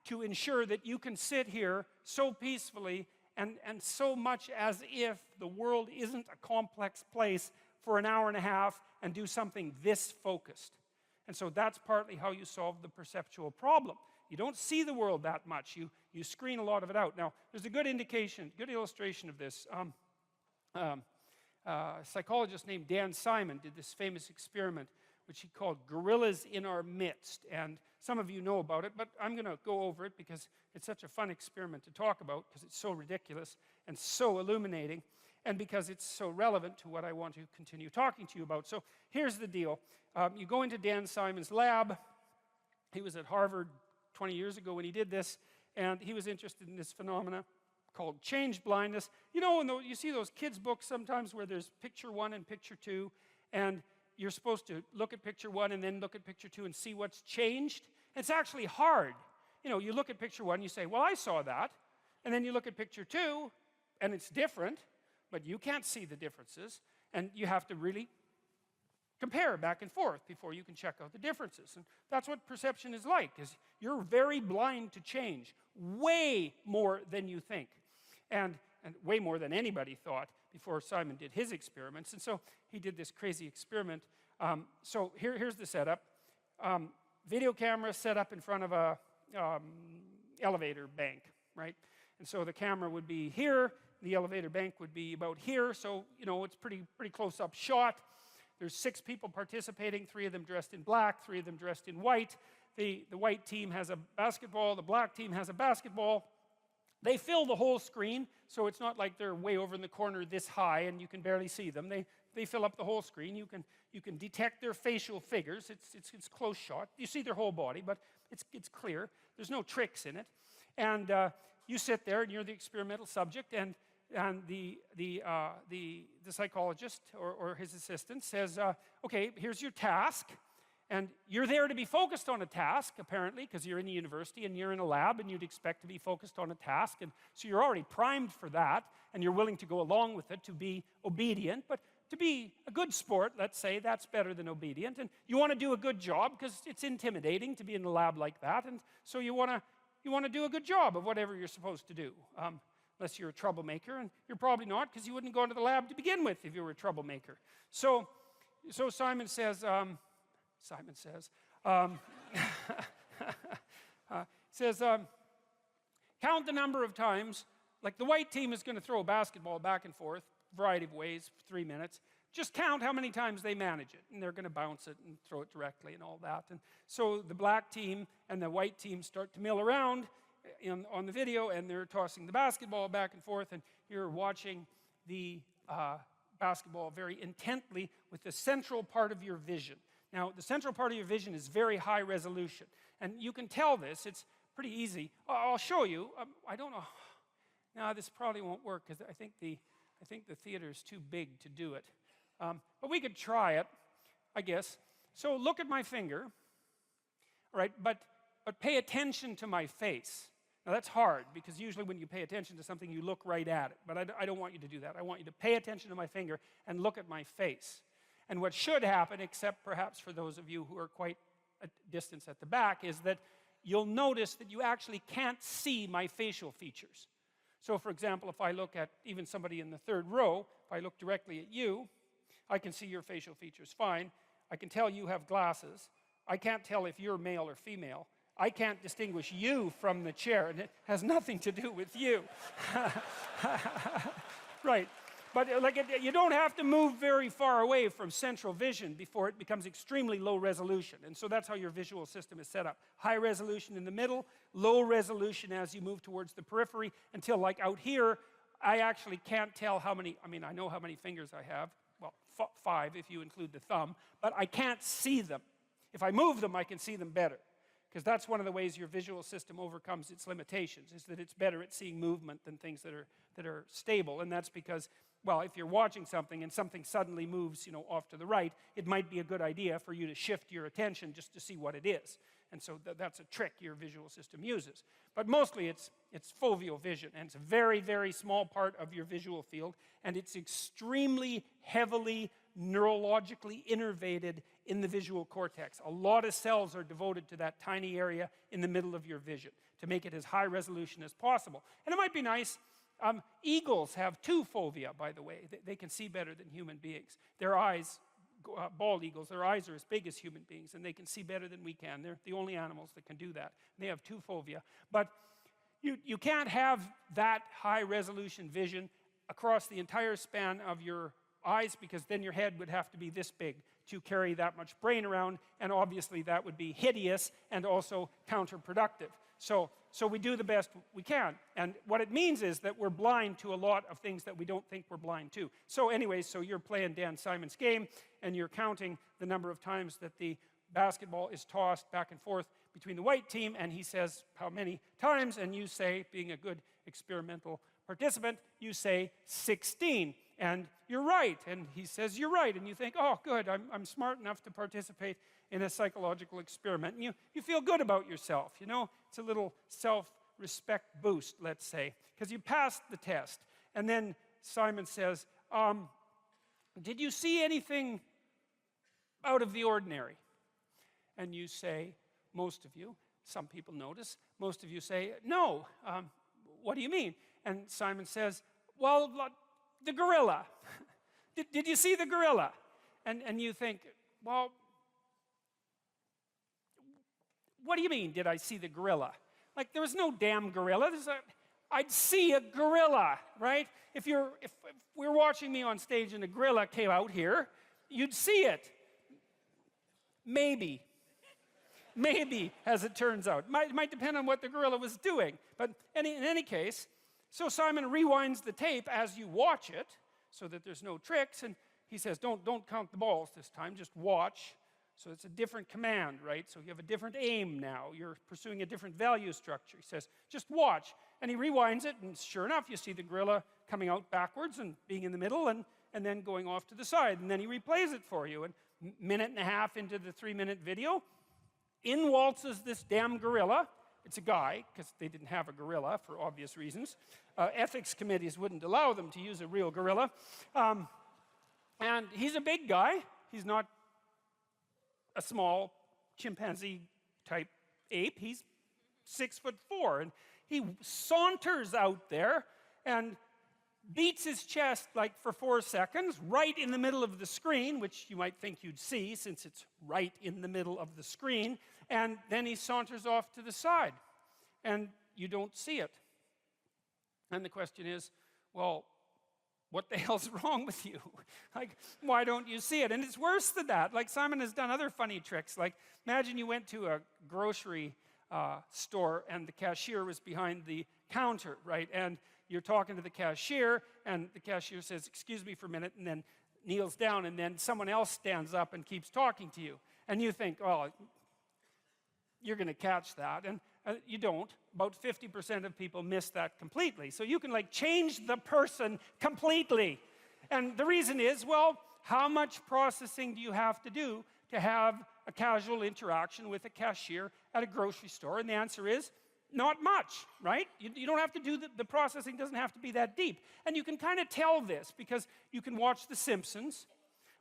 to ensure that you can sit here so peacefully and so much as if the world isn't a complex place for an hour and a half and do something this focused. And so that's partly how you solve the perceptual problem. You don't see the world that much. You screen a lot of it out. Now, there's a good illustration of this. A psychologist named Dan Simon did this famous experiment which he called Gorillas in Our Midst. And some of you know about it, but I'm going to go over it because it's such a fun experiment to talk about because it's so ridiculous and so illuminating and because it's so relevant to what I want to continue talking to you about. So here's the deal. You go into Dan Simon's lab. He was at Harvard 20 years ago when he did this, and he was interested in this phenomena called change blindness. You see those kids' books sometimes where there's picture 1 and picture 2, and you're supposed to look at picture 1 and then look at picture 2 and see what's changed. It's actually hard. You look at picture 1, you say, well, I saw that. And then you look at picture 2, and it's different, but you can't see the differences, and you have to really compare back and forth before you can check out the differences. And that's what perception is like, is you're very blind to change, way more than you think. And way more than anybody thought before Simon did his experiments. And so he did this crazy experiment. So here's the setup. Video camera set up in front of a elevator bank, right? And so the camera would be here, the elevator bank would be about here, so it's pretty close-up shot. There's 6 people participating, 3 of them dressed in black, 3 of them dressed in white. The white team has a basketball, the black team has a basketball. They fill the whole screen, so it's not like they're way over in the corner this high and you can barely see them. They fill up the whole screen. You can detect their facial figures. It's close shot. You see their whole body, but it's clear. There's no tricks in it. And you sit there and you're the experimental subject, and the psychologist or his assistant says, okay, here's your task. And you're there to be focused on a task, apparently, because you're in a university and you're in a lab and you'd expect to be focused on a task. And so you're already primed for that, and you're willing to go along with it, to be obedient. But to be a good sport, let's say, that's better than obedient. And you want to do a good job because it's intimidating to be in a lab like that. And so you want to do a good job of whatever you're supposed to do. Unless you're a troublemaker, and you're probably not, because you wouldn't go into the lab to begin with if you were a troublemaker. So Simon says, count the number of times, like the white team is going to throw a basketball back and forth, variety of ways, for 3 minutes. Just count how many times they manage it, and they're going to bounce it and throw it directly and all that. And so the black team and the white team start to mill around on the video, and they're tossing the basketball back and forth, and you're watching the basketball very intently with the central part of your vision. Now, the central part of your vision is very high resolution, and you can tell this. It's pretty easy. I'll show you. I don't know. No, this probably won't work because I think the theater is too big to do it. But we could try it, I guess. So look at my finger, all right? But pay attention to my face. Now that's hard because usually when you pay attention to something, you look right at it. But I don't want you to do that. I want you to pay attention to my finger and look at my face. And what should happen, except perhaps for those of you who are quite a distance at the back, is that you'll notice that you actually can't see my facial features. So for example, if I look at even somebody in the third row, if I look directly at you, I can see your facial features fine. I can tell you have glasses. I can't tell if you're male or female. I can't distinguish you from the chair, and it has nothing to do with you. Right. But you don't have to move very far away from central vision before it becomes extremely low resolution. And so that's how your visual system is set up. High resolution in the middle, low resolution as you move towards the periphery, until like out here, I actually can't tell how many, I know how many fingers I have. Well, 5 if you include the thumb, but I can't see them. If I move them, I can see them better. Because that's one of the ways your visual system overcomes its limitations, is that it's better at seeing movement than things that are stable. And that's because, well, if you're watching something and something suddenly moves, off to the right, it might be a good idea for you to shift your attention just to see what it is. And so that's a trick your visual system uses. But mostly it's foveal vision, and it's a very, very small part of your visual field, and it's extremely heavily neurologically innervated in the visual cortex. A lot of cells are devoted to that tiny area in the middle of your vision to make it as high resolution as possible. And it might be nice. Eagles have 2 fovea, by the way. They can see better than human beings. Their eyes, bald eagles, their eyes are as big as human beings, and they can see better than we can. They're the only animals that can do that. They have 2 fovea. But you can't have that high resolution vision across the entire span of your eyes, because then your head would have to be this big to carry that much brain around, and obviously that would be hideous and also counterproductive. So we do the best we can, and what it means is that we're blind to a lot of things that we don't think we're blind to. So anyways, so you're playing Dan Simon's game, and you're counting the number of times that the basketball is tossed back and forth between the white team, and he says how many times, and you say, being a good experimental participant, you say 16. And you're right, and he says you're right, and you think, oh, good, I'm smart enough to participate in a psychological experiment. And you feel good about yourself, It's a little self-respect boost, let's say, because you passed the test. And then Simon says, did you see anything out of the ordinary? And you say, most of you, some people notice, most of you say, no. What do you mean? And Simon says, well, the gorilla. Did you see the gorilla? And you think, well, what do you mean, did I see the gorilla? Like, there was no damn gorilla. I'd see a gorilla, right? If we're watching me on stage and a gorilla came out here, you'd see it. Maybe, as it turns out. It might depend on what the gorilla was doing. But in any case, so Simon rewinds the tape as you watch it, so that there's no tricks, and he says, don't count the balls this time, just watch. So it's a different command, right? So you have a different aim now. You're pursuing a different value structure. He says, just watch. And he rewinds it, and sure enough, you see the gorilla coming out backwards and being in the middle and then going off to the side. And then he replays it for you. And a minute and a half into the 3-minute video, in waltzes this damn gorilla. It's a guy, because they didn't have a gorilla for obvious reasons. Ethics committees wouldn't allow them to use a real gorilla. And he's a big guy. He's not a small chimpanzee-type ape. He's 6'4", and he saunters out there and beats his chest like for 4 seconds, right in the middle of the screen, which you might think you'd see since it's right in the middle of the screen, and then he saunters off to the side, and you don't see it. And the question is, well, what the hell's wrong with you? Like, why don't you see it? And it's worse than that. Like, Simon has done other funny tricks. Like, imagine you went to a grocery store and the cashier was behind the counter, right? And you're talking to the cashier, and the cashier says, excuse me for a minute, and then kneels down, and then someone else stands up and keeps talking to you. And you think, oh, you're going to catch that. And you don't. About 50% of people miss that completely. So you can, like, change the person completely. And the reason is, well, how much processing do you have to do to have a casual interaction with a cashier at a grocery store? And the answer is, not much, right? You don't have to do the processing doesn't have to be that deep. And you can kind of tell this because you can watch The Simpsons,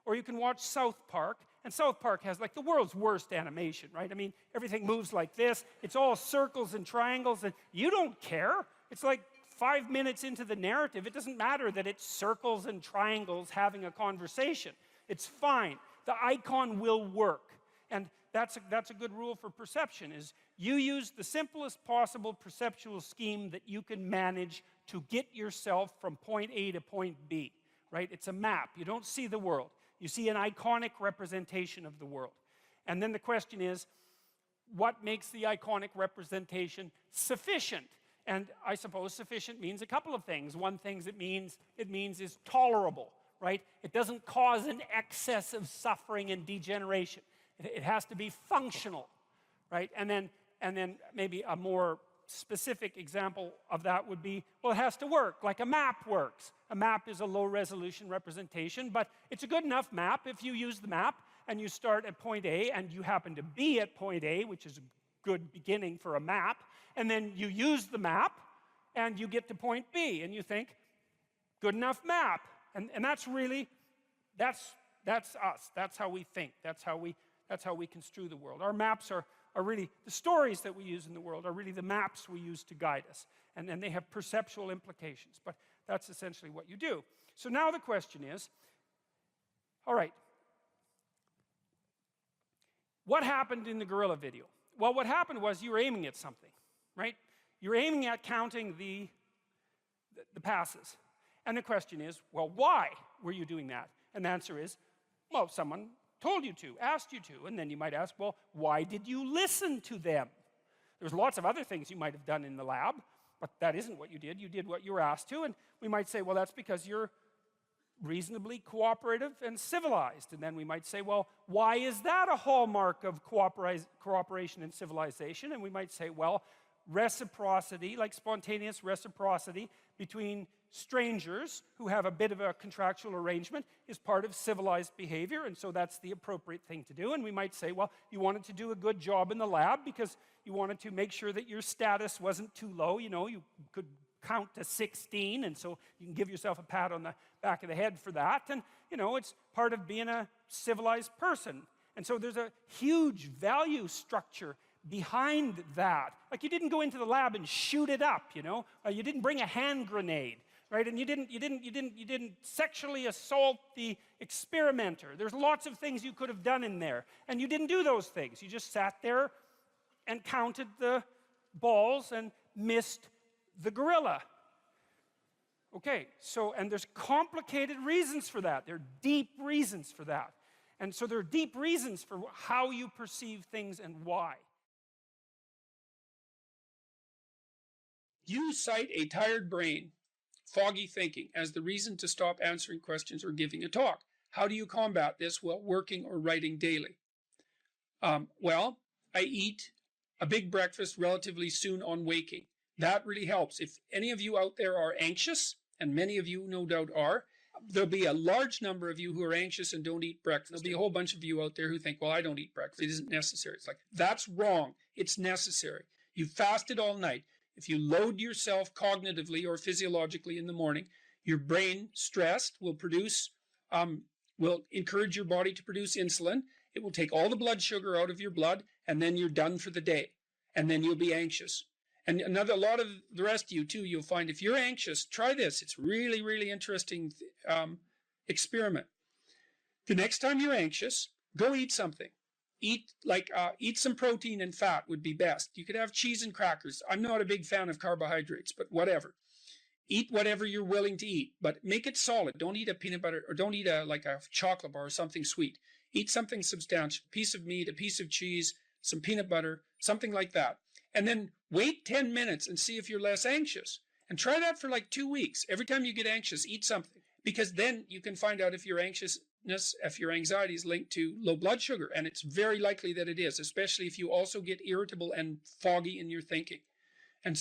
or you can watch South Park, and South Park has like the world's worst animation, right? I mean, everything moves like this. It's all circles and triangles, and you don't care. It's like 5 minutes into the narrative. It doesn't matter that it's circles and triangles having a conversation. It's fine. The icon will work. And that's a good rule for perception, is you use the simplest possible perceptual scheme that you can manage to get yourself from point A to point B, right? It's a map. You don't see the world. You see an iconic representation of the world. And then the question is, what makes the iconic representation sufficient? And I suppose sufficient means a couple of things. One thing it means is tolerable, right? It doesn't cause an excess of suffering and degeneration. It has to be functional, right? And then maybe a more specific example of that would be, well, it has to work, like a map works. A map is a low-resolution representation, but it's a good enough map if you use the map and you start at point A and you happen to be at point A, which is a good beginning for a map, and then you use the map and you get to point B, and you think, good enough map. And that's really, that's us. That's how we think. That's how we construe the world. Our maps are really, the stories that we use in the world are really the maps we use to guide us. And then they have perceptual implications. But that's essentially what you do. So now the question is, all right, what happened in the gorilla video? Well, what happened was you were aiming at something, right? You're aiming at counting the passes. And the question is, well, why were you doing that? And the answer is, well, someone told you to, asked you to. And then you might ask, well, why did you listen to them? There's lots of other things you might have done in the lab, but that isn't what you did. You did what you were asked to, and we might say, well, that's because you're reasonably cooperative and civilized. And then we might say, well, why is that a hallmark of cooperation and civilization? And we might say, well, reciprocity, like spontaneous reciprocity between strangers who have a bit of a contractual arrangement is part of civilized behavior, and so that's the appropriate thing to do. And we might say, well, you wanted to do a good job in the lab because you wanted to make sure that your status wasn't too low. You know, you could count to 16, and so you can give yourself a pat on the back of the head for that. And, you know, it's part of being a civilized person. And so there's a huge value structure behind that. Like, you didn't go into the lab and shoot it up, you know. You didn't bring a hand grenade, right? And you didn't sexually assault the experimenter. There's lots of things you could have done in there, and you didn't do those things. You just sat there and counted the balls and missed the gorilla. Okay, so, and there's complicated reasons for that. There are deep reasons for that. And so there are deep reasons for how you perceive things and why. You cite a tired brain, foggy thinking, as the reason to stop answering questions or giving a talk. How do you combat this while working or writing daily? Well, I eat a big breakfast relatively soon on waking. That really helps. If any of you out there are anxious, and many of you no doubt are, there'll be a large number of you who are anxious and don't eat breakfast. There'll be a whole bunch of you out there who think, well, I don't eat breakfast. It isn't necessary. It's like, that's wrong. It's necessary. You fasted all night. If you load yourself cognitively or physiologically in the morning, your brain, stressed, will encourage your body to produce insulin. It will take all the blood sugar out of your blood, and then you're done for the day. And then you'll be anxious. And a lot of the rest of you, too, you'll find if you're anxious, try this. It's really, really interesting experiment. The next time you're anxious, go eat something. Eat some protein and fat would be best. You could have cheese and crackers. I'm not a big fan of carbohydrates, but whatever. Eat whatever you're willing to eat, but make it solid. Don't eat a peanut butter, or don't eat a chocolate bar or something sweet. Eat something substantial, a piece of meat, a piece of cheese, some peanut butter, something like that. And then wait 10 minutes and see if you're less anxious. And try that for like 2 weeks. Every time you get anxious, eat something. Because then you can find out if your anxiety is linked to low blood sugar. And it's very likely that it is, especially if you also get irritable and foggy in your thinking. And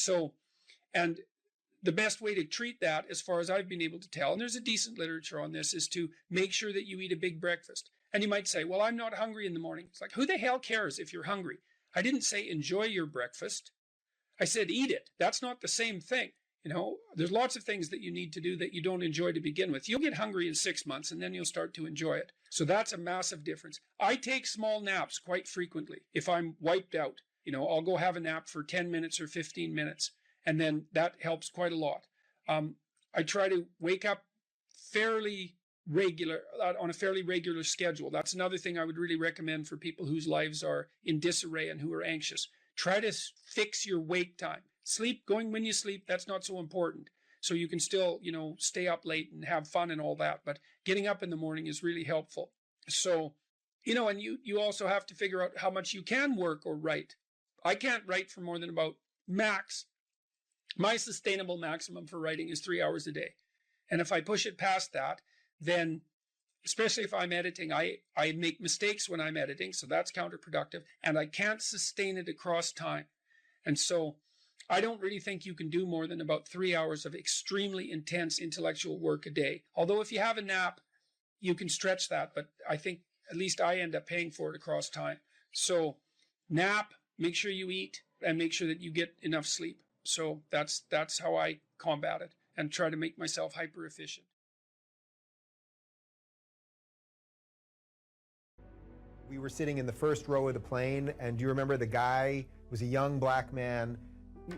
the best way to treat that, as far as I've been able to tell, and there's a decent literature on this, is to make sure that you eat a big breakfast. And you might say, well, I'm not hungry in the morning. It's like, who the hell cares if you're hungry? I didn't say enjoy your breakfast. I said eat it. That's not the same thing. You know, there's lots of things that you need to do that you don't enjoy to begin with. You'll get hungry in 6 months, and then you'll start to enjoy it. So that's a massive difference. I take small naps quite frequently. If I'm wiped out, you know, I'll go have a nap for 10 minutes or 15 minutes, and then that helps quite a lot. I try to wake up on a fairly regular schedule. That's another thing I would really recommend for people whose lives are in disarray and who are anxious. Try to fix your wake time. Going when you sleep, that's not so important. So you can still, you know, stay up late and have fun and all that. But getting up in the morning is really helpful. So, you know, and you also have to figure out how much you can work or write. I can't write for more than about max. My sustainable maximum for writing is 3 hours a day. And if I push it past that, then, especially if I'm editing, I make mistakes when I'm editing, so that's counterproductive, and I can't sustain it across time. And so I don't really think you can do more than about 3 hours of extremely intense intellectual work a day. Although if you have a nap, you can stretch that, but I think at least I end up paying for it across time. So nap, make sure you eat, and make sure that you get enough sleep. So that's how I combat it and try to make myself hyper efficient. We were sitting in the first row of the plane, and do you remember the guy was a young black man,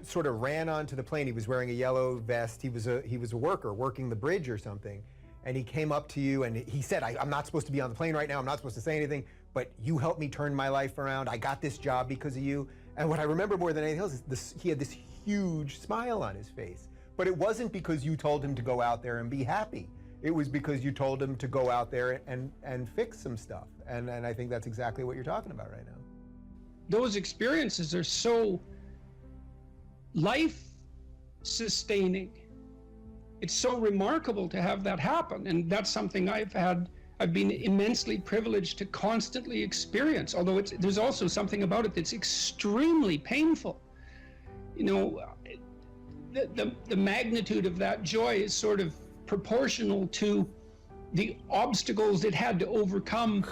sort of ran onto the plane. He was wearing a yellow vest. He was a worker working the bridge or something, and he came up to you and he said, I'm not supposed to be on the plane right now. I'm not supposed to say anything, but you helped me turn my life around. I got this job because of you. And what I remember more than anything else is he had this huge smile on his face. But it wasn't because you told him to go out there and be happy. It was because you told him to go out there and fix some stuff. And I think that's exactly what you're talking about right now. Those experiences are so life-sustaining. It's so remarkable to have that happen. And that's something I've been immensely privileged to constantly experience, although there's also something about it that's extremely painful. You know, the magnitude of that joy is sort of proportional to the obstacles it had to overcome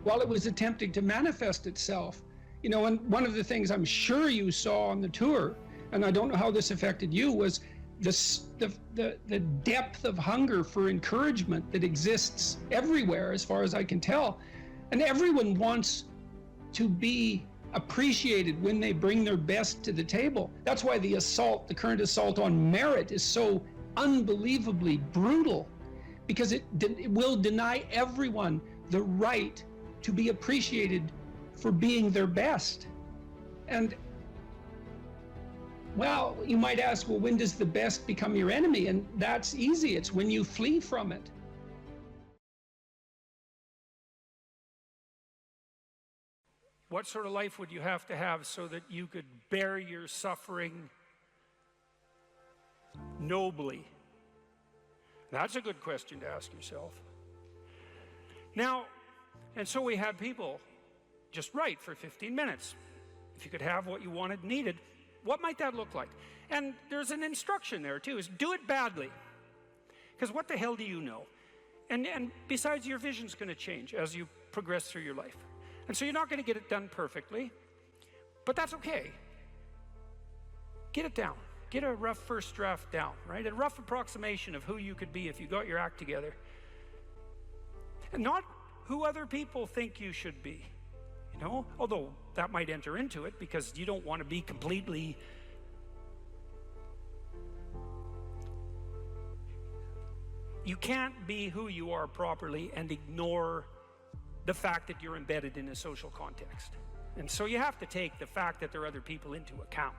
while it was attempting to manifest itself. You know, and one of the things I'm sure you saw on the tour, and I don't know how this affected you, was the depth of hunger for encouragement that exists everywhere, as far as I can tell. And everyone wants to be appreciated when they bring their best to the table. That's why the current assault on merit is so unbelievably brutal, because it will deny everyone the right to be appreciated for being their best. And well, you might ask, well, when does the best become your enemy? And that's easy. It's when you flee from it. What sort of life would you have to have so that you could bear your suffering nobly? That's a good question to ask yourself. Now, and so we had people just write for 15 minutes. If you could have what you wanted and needed, what might that look like? And there's an instruction there too, is do it badly. Because what the hell do you know? And besides, your vision's going to change as you progress through your life. And so you're not going to get it done perfectly, but that's okay. Get it down. Get a rough first draft down, right? A rough approximation of who you could be if you got your act together. And not who other people think you should be, you know? Although that might enter into it, because you don't want to be completely you can't be who you are properly and ignore the fact that you're embedded in a social context. And so you have to take the fact that there are other people into account.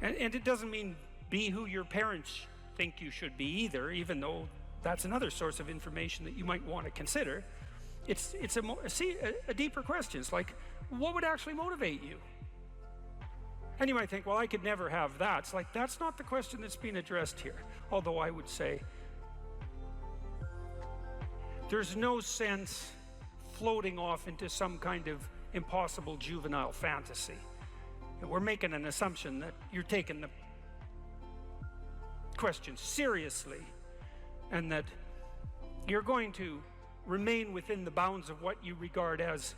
And it doesn't mean be who your parents think you should be either, even though that's another source of information that you might want to consider. It's a deeper question. It's like, what would actually motivate you? And you might think, well, I could never have that. It's like, that's not the question that's being addressed here. Although I would say, there's no sense floating off into some kind of impossible juvenile fantasy. And we're making an assumption that you're taking the question seriously, and that you're going to remain within the bounds of what you regard as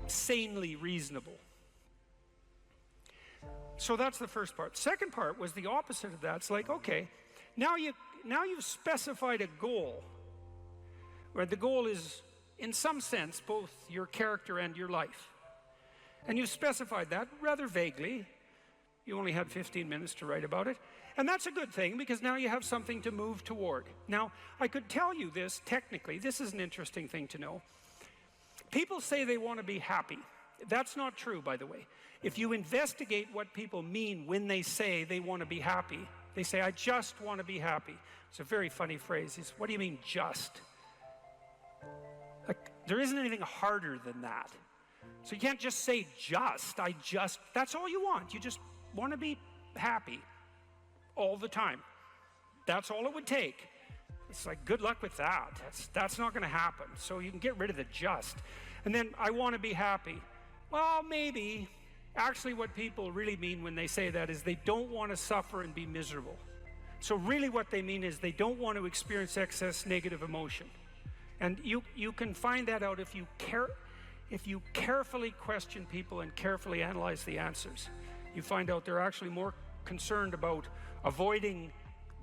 sanely reasonable. So that's the first part. Second part was the opposite of that. It's like, okay, now you've specified a goal, where the goal is, in some sense, both your character and your life. And you specified that rather vaguely. You only had 15 minutes to write about it. And that's a good thing, because now you have something to move toward. Now, I could tell you this technically. This is an interesting thing to know. People say they want to be happy. That's not true, by the way. If you investigate what people mean when they say they want to be happy, they say, I just want to be happy. It's a very funny phrase. It's, what do you mean, just? Like, there isn't anything harder than that. So you can't just say just, that's all you want. You just want to be happy all the time. That's all it would take. It's like, good luck with that. That's not going to happen. So you can get rid of the just. And then, I want to be happy. Well, maybe. Actually, what people really mean when they say that is they don't want to suffer and be miserable. So really what they mean is they don't want to experience excess negative emotion. And you can find that out if you carefully question people and carefully analyze the answers. You find out they're actually more concerned about avoiding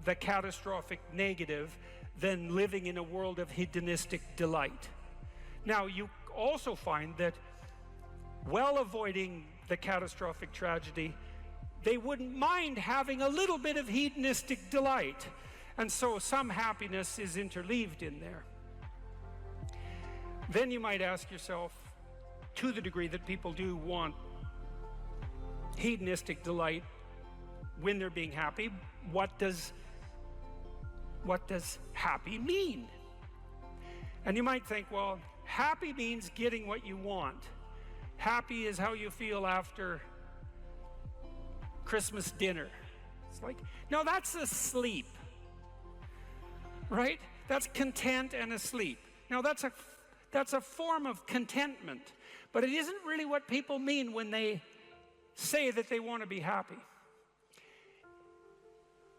the catastrophic negative than living in a world of hedonistic delight. Now, you also find that while avoiding the catastrophic tragedy, they wouldn't mind having a little bit of hedonistic delight. And so some happiness is interleaved in there. Then you might ask yourself, to the degree that people do want hedonistic delight when they're being happy, what does happy mean? And you might think, well, happy means getting what you want. Happy is how you feel after Christmas dinner. It's like, no, that's asleep, right? That's content and asleep. Now, that's a form of contentment, but it isn't really what people mean when they say that they want to be happy.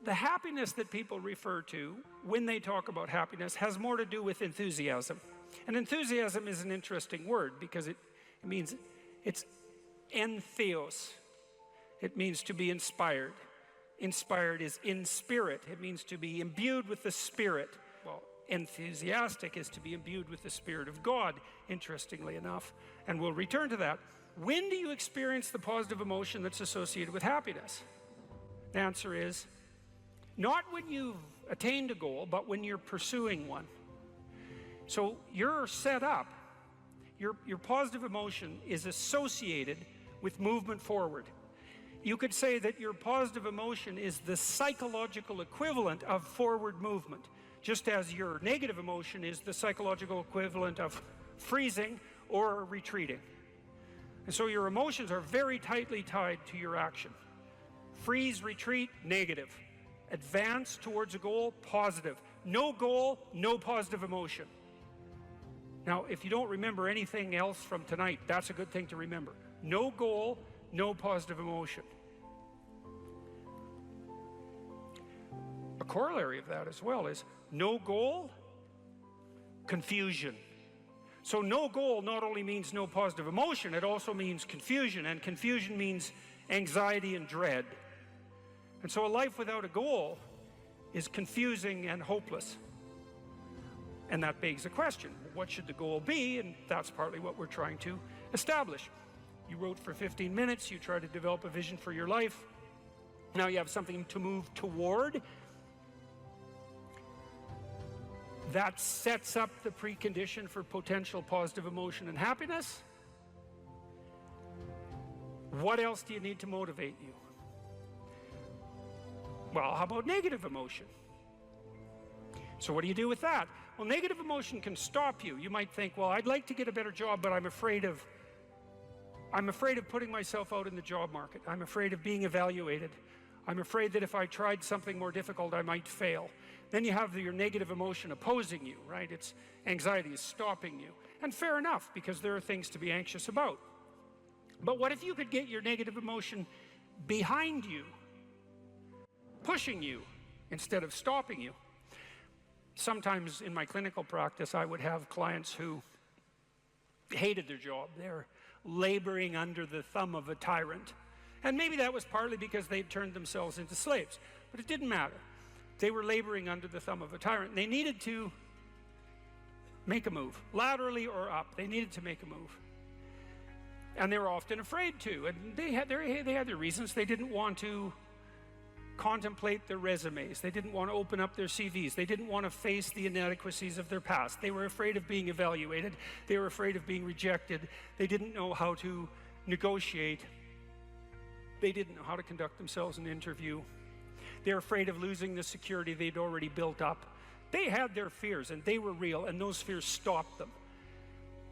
The happiness that people refer to when they talk about happiness has more to do with enthusiasm. And enthusiasm is an interesting word because it means it's entheos. It means to be inspired. Inspired is in spirit. It means to be imbued with the Spirit. Well, enthusiastic is to be imbued with the Spirit of God, interestingly enough. And we'll return to that. When do you experience the positive emotion that's associated with happiness? The answer is not when you've attained a goal, but when you're pursuing one. So you're set up, your positive emotion is associated with movement forward. You could say that your positive emotion is the psychological equivalent of forward movement, just as your negative emotion is the psychological equivalent of freezing or retreating. And so your emotions are very tightly tied to your action. Freeze, retreat, negative. Advance towards a goal, positive. No goal, no positive emotion. Now, if you don't remember anything else from tonight, that's a good thing to remember. No goal, no positive emotion. A corollary of that as well is no goal, confusion. So no goal not only means no positive emotion, it also means confusion, and confusion means anxiety and dread. And so a life without a goal is confusing and hopeless. And that begs the question, what should the goal be? And that's partly what we're trying to establish. You wrote for 15 minutes, you try to develop a vision for your life. Now you have something to move toward. That sets up the precondition for potential positive emotion and happiness. What else do you need to motivate you? Well, how about negative emotion? So what do you do with that? Well, negative emotion can stop you. You might think, well, I'd like to get a better job, but I'm afraid of putting myself out in the job market. I'm afraid of being evaluated. I'm afraid that if I tried something more difficult, I might fail. Then you have your negative emotion opposing you, right? It's anxiety is stopping you. And fair enough, because there are things to be anxious about. But what if you could get your negative emotion behind you, pushing you instead of stopping you? Sometimes in my clinical practice, I would have clients who hated their job. They're laboring under the thumb of a tyrant. And maybe that was partly because they'd turned themselves into slaves, but it didn't matter. They were laboring under the thumb of a tyrant, and they needed to make a move, laterally or up. They needed to make a move. And they were often afraid to, and they had their reasons. They didn't want to contemplate their resumes. They didn't want to open up their CVs. They didn't want to face the inadequacies of their past. They were afraid of being evaluated. They were afraid of being rejected. They didn't know how to negotiate. They didn't know how to conduct themselves in an interview. They're afraid of losing the security they'd already built up. They had their fears, and they were real, and those fears stopped them.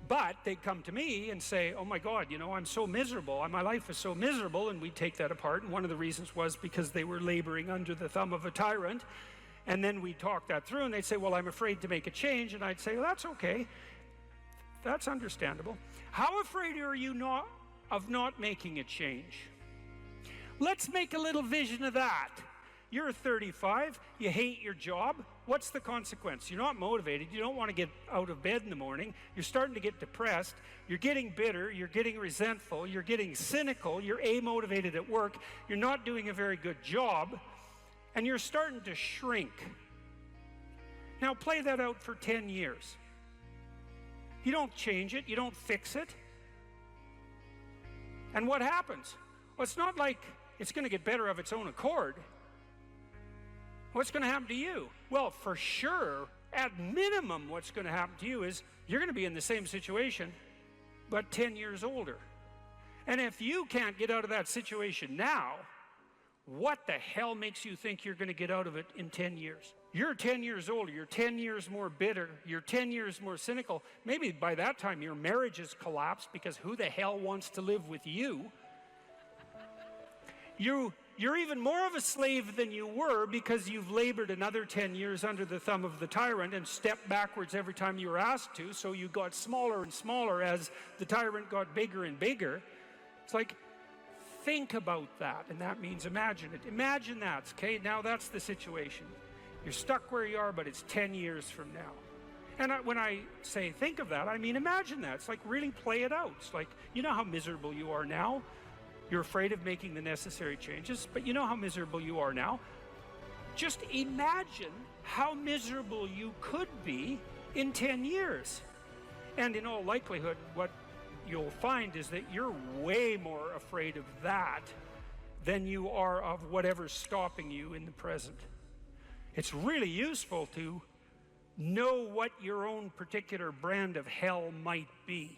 But they'd come to me and say, oh my God, you know, I'm so miserable. My life is so miserable, and we'd take that apart. And one of the reasons was because they were laboring under the thumb of a tyrant. And then we'd talk that through, and they'd say, well, I'm afraid to make a change. And I'd say, well, that's okay. That's understandable. How afraid are you of not making a change? Let's make a little vision of that. You're 35, you hate your job. What's the consequence? You're not motivated. You don't want to get out of bed in the morning. You're starting to get depressed. You're getting bitter. You're getting resentful. You're getting cynical. You're amotivated at work. You're not doing a very good job. And you're starting to shrink. Now play that out for 10 years. You don't change it. You don't fix it. And what happens? Well, it's not like it's going to get better of its own accord. What's going to happen to you? Well, for sure, at minimum, what's going to happen to you is you're going to be in the same situation, but 10 years older. And if you can't get out of that situation now, what the hell makes you think you're going to get out of it in 10 years? You're 10 years older, you're 10 years more bitter, you're 10 years more cynical. Maybe by that time your marriage has collapsed because who the hell wants to live with you? You're even more of a slave than you were because you've labored another 10 years under the thumb of the tyrant and stepped backwards every time you were asked to, so you got smaller and smaller as the tyrant got bigger and bigger. It's like, think about that, and that means imagine it. Imagine that, okay? Now that's the situation. You're stuck where you are, but it's 10 years from now. And when I say think of that, I mean imagine that. It's like really play it out. It's like, you know how miserable you are now? You're afraid of making the necessary changes, but you know how miserable you are now. Just imagine how miserable you could be in 10 years. And in all likelihood, what you'll find is that you're way more afraid of that than you are of whatever's stopping you in the present. It's really useful to know what your own particular brand of hell might be.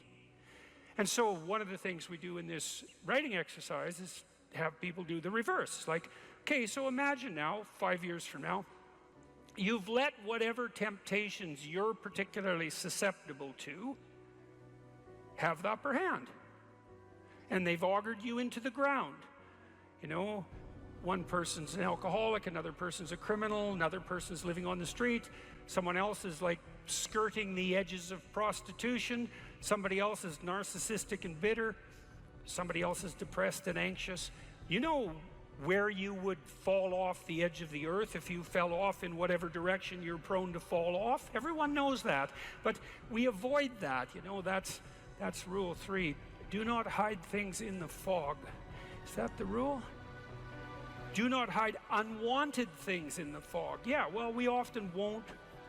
And so one of the things we do in this writing exercise is have people do the reverse. It's like, okay, so imagine now, 5 years from now, you've let whatever temptations you're particularly susceptible to have the upper hand. And they've augured you into the ground. You know, one person's an alcoholic, another person's a criminal, another person's living on the street, someone else is like skirting the edges of prostitution, somebody else is narcissistic and bitter, somebody else is depressed and anxious. You know where you would fall off the edge of the earth if you fell off in whatever direction you're prone to fall off. Everyone knows that, but we avoid that. You know, that's rule 3. Do not hide things in the fog. Is that the rule? Do not hide unwanted things in the fog. Yeah, well, we often won't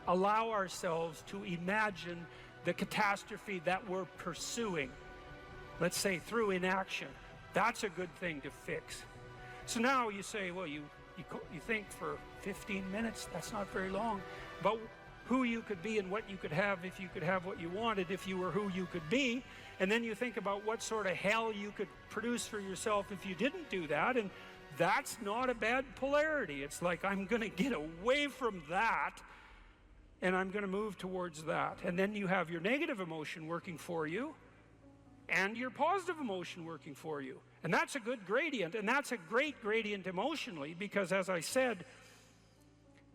allow ourselves to imagine the catastrophe that we're pursuing, let's say through inaction. That's a good thing to fix. So now you say, well, you think for 15 minutes, that's not very long, about who you could be and what you could have if you could have what you wanted, if you were who you could be. And then you think about what sort of hell you could produce for yourself if you didn't do that. And that's not a bad polarity. It's like, I'm going to get away from that and I'm going to move towards that. And then you have your negative emotion working for you and your positive emotion working for you. And that's a good gradient, and that's a great gradient emotionally, because as I said,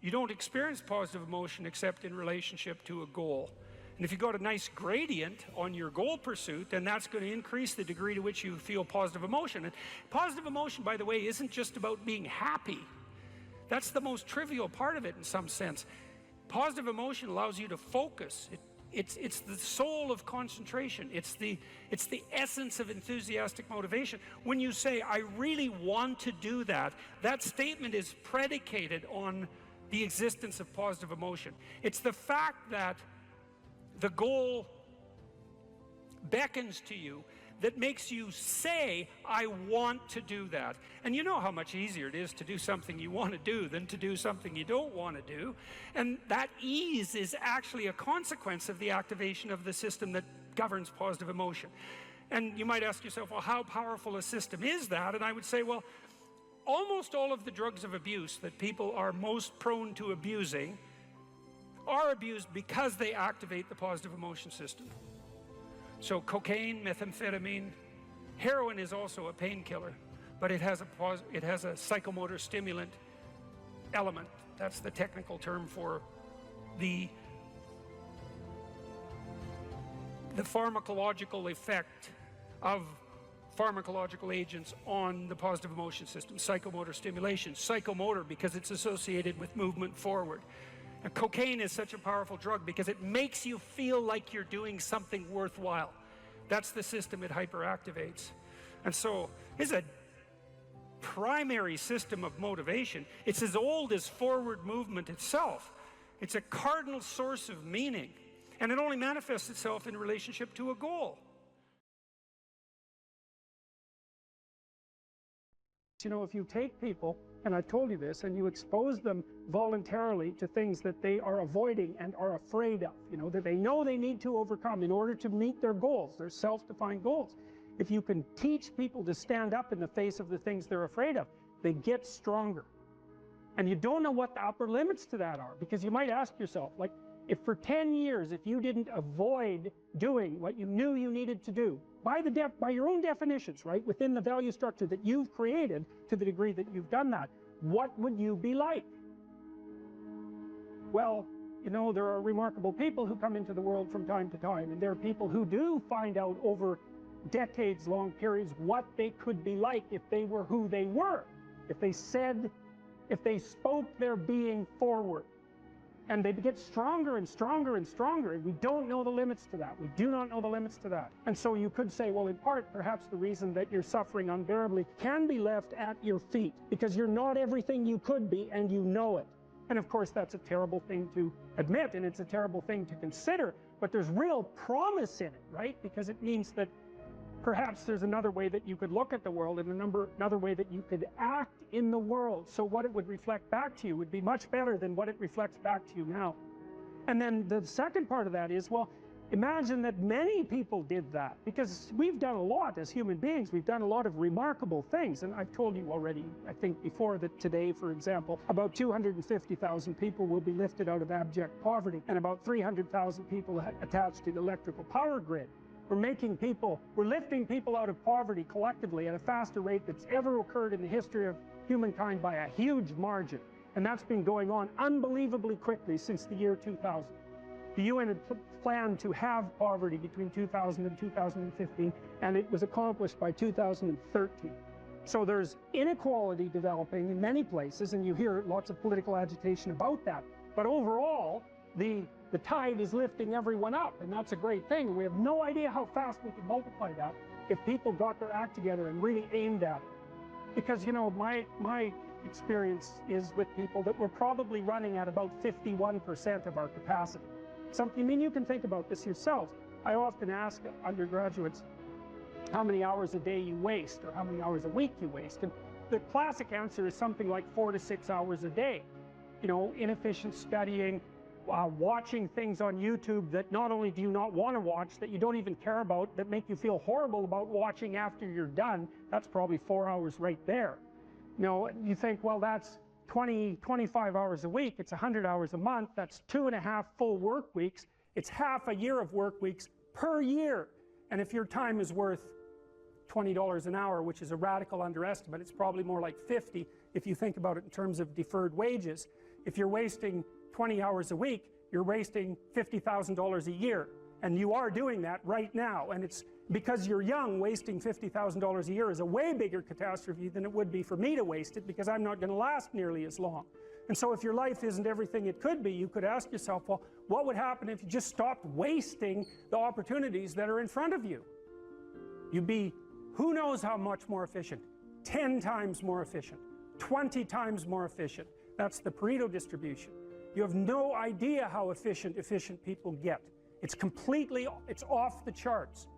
you don't experience positive emotion except in relationship to a goal. And if you've got a nice gradient on your goal pursuit, then that's going to increase the degree to which you feel positive emotion. And positive emotion, by the way, isn't just about being happy. That's the most trivial part of it in some sense. Positive emotion allows you to focus. It's the soul of concentration. It's the essence of enthusiastic motivation. When you say, I really want to do that, that statement is predicated on the existence of positive emotion. It's the fact that the goal beckons to you that makes you say, I want to do that. And you know how much easier it is to do something you want to do than to do something you don't want to do. And that ease is actually a consequence of the activation of the system that governs positive emotion. And you might ask yourself, well, how powerful a system is that? And I would say, well, almost all of the drugs of abuse that people are most prone to abusing are abused because they activate the positive emotion system. So cocaine, methamphetamine, heroin is also a painkiller, but it has a psychomotor stimulant element. That's the technical term for the pharmacological effect of pharmacological agents on the positive emotion system. Psychomotor stimulation, psychomotor because it's associated with movement forward. And cocaine is such a powerful drug because it makes you feel like you're doing something worthwhile. That's the system it hyperactivates. And so it's a primary system of motivation. It's as old as forward movement itself. It's a cardinal source of meaning. And it only manifests itself in relationship to a goal. You know, if you take people, and I told you this, and you expose them voluntarily to things that they are avoiding and are afraid of, you know, that they know they need to overcome in order to meet their goals, their self-defined goals. If you can teach people to stand up in the face of the things they're afraid of, they get stronger. And you don't know what the upper limits to that are, because you might ask yourself, like, if for 10 years, if you didn't avoid doing what you knew you needed to do, by your own definitions, right, within the value structure that you've created to the degree that you've done that, what would you be like? Well, you know, there are remarkable people who come into the world from time to time, and there are people who do find out over decades-long periods what they could be like if they were who they were, if they spoke their being forward. And they get stronger and stronger and stronger, and we don't know the limits to that. We do not know the limits to that. And so you could say, well, in part, perhaps the reason that you're suffering unbearably can be left at your feet, because you're not everything you could be, and you know it. And of course, that's a terrible thing to admit, and it's a terrible thing to consider, but there's real promise in it, right? Because it means that perhaps there's another way that you could look at the world, and another way that you could act in the world. So what it would reflect back to you would be much better than what it reflects back to you now. And then the second part of that is, well, imagine that many people did that, because we've done a lot as human beings. We've done a lot of remarkable things. And I've told you already, I think before, that today, for example, about 250,000 people will be lifted out of abject poverty, and about 300,000 people attached to the electrical power grid. We're lifting people out of poverty collectively at a faster rate that's ever occurred in the history of humankind by a huge margin. And that's been going on unbelievably quickly since the year 2000. The UN had planned to have poverty between 2000 and 2015, and it was accomplished by 2013. So there's inequality developing in many places, and you hear lots of political agitation about that. But overall, the tide is lifting everyone up, and that's a great thing. We have no idea how fast we can multiply that if people got their act together and really aimed at it. Because, you know, my experience is with people that we're probably running at about 51% of our capacity. I mean, you can think about this yourselves. I often ask undergraduates how many hours a day you waste, or how many hours a week you waste. And the classic answer is something like 4 to 6 hours a day. You know, inefficient studying, watching things on YouTube that not only do you not want to watch, that you don't even care about, that make you feel horrible about watching after you're done. That's probably 4 hours right there. You know, you think, well, that's 25 hours a week. It's 100 hours a month. That's 2.5 full work weeks. It's half a year of work weeks per year. And if your time is worth $20 an hour, which is a radical underestimate, it's probably more like 50 if you think about it in terms of deferred wages. If you're wasting 20 hours a week, you're wasting $50,000 a year. And you are doing that right now. And it's because you're young, wasting $50,000 a year is a way bigger catastrophe than it would be for me to waste it, because I'm not going to last nearly as long. And so if your life isn't everything it could be, you could ask yourself, well, what would happen if you just stopped wasting the opportunities that are in front of you? You'd be, who knows how much more efficient? 10 times more efficient, 20 times more efficient. That's the Pareto distribution. You have no idea how efficient people get. It's off the charts.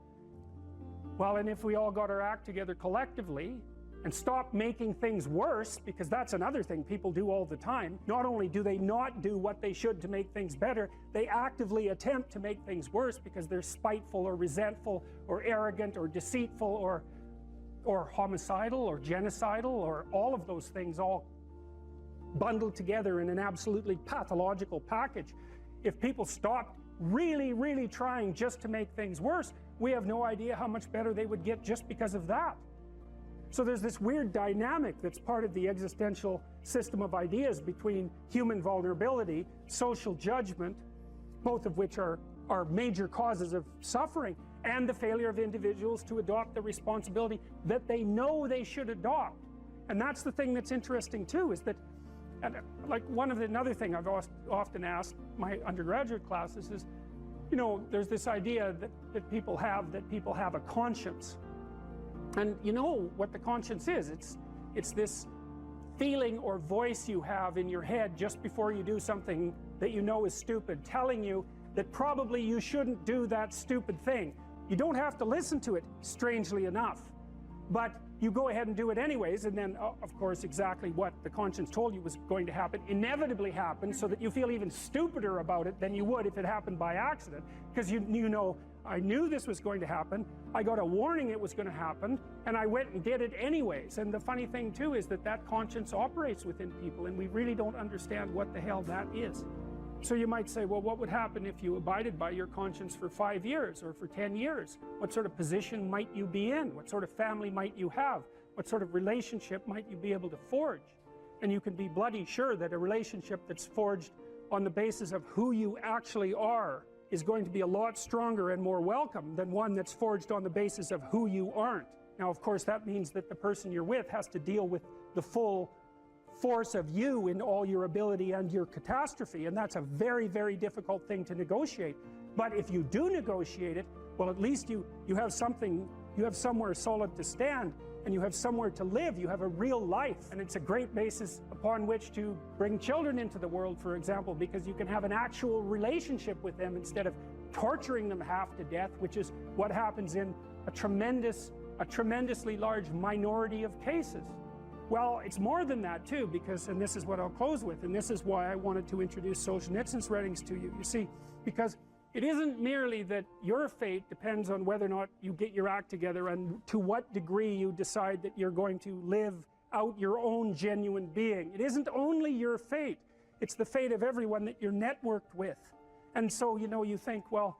Well, and if we all got our act together collectively and stopped making things worse, because that's another thing people do all the time. Not only do they not do what they should to make things better, they actively attempt to make things worse because they're spiteful or resentful or arrogant or deceitful or homicidal or genocidal, or all of those things all bundled together in an absolutely pathological package. If people stopped really, really trying just to make things worse, we have no idea how much better they would get just because of that. So there's this weird dynamic that's part of the existential system of ideas between human vulnerability, social judgment, both of which are major causes of suffering, and the failure of individuals to adopt the responsibility that they know they should adopt. And that's the thing that's interesting too, is that, like another thing I've often asked my undergraduate classes is, you know, there's this idea that people have a conscience. And you know what the conscience is. It's this feeling or voice you have in your head just before you do something that you know is stupid, telling you that probably you shouldn't do that stupid thing. You don't have to listen to it, strangely enough. But you go ahead and do it anyways, and then, of course, exactly what the conscience told you was going to happen inevitably happens, so that you feel even stupider about it than you would if it happened by accident. Because you know, I knew this was going to happen, I got a warning it was going to happen, and I went and did it anyways. And the funny thing, too, is that conscience operates within people, and we really don't understand what the hell that is. So you might say, well, what would happen if you abided by your conscience for 5 years or for 10 years? What sort of position might you be in? What sort of family might you have? What sort of relationship might you be able to forge? And you can be bloody sure that a relationship that's forged on the basis of who you actually are is going to be a lot stronger and more welcome than one that's forged on the basis of who you aren't. Now, of course, that means that the person you're with has to deal with the full force of you in all your ability and your catastrophe, and that's a very, very difficult thing to negotiate. But if you do negotiate it, well, at least you have something, you have somewhere solid to stand, and you have somewhere to live. You have a real life, and it's a great basis upon which to bring children into the world, for example, because you can have an actual relationship with them instead of torturing them half to death, which is what happens in a tremendously large minority of cases. Well, it's more than that too, because, and this is what I'll close with, and this is why I wanted to introduce Solzhenitsyn's writings to you. You see, because it isn't merely that your fate depends on whether or not you get your act together and to what degree you decide that you're going to live out your own genuine being. It isn't only your fate, it's the fate of everyone that you're networked with. And so, you know, you think, well,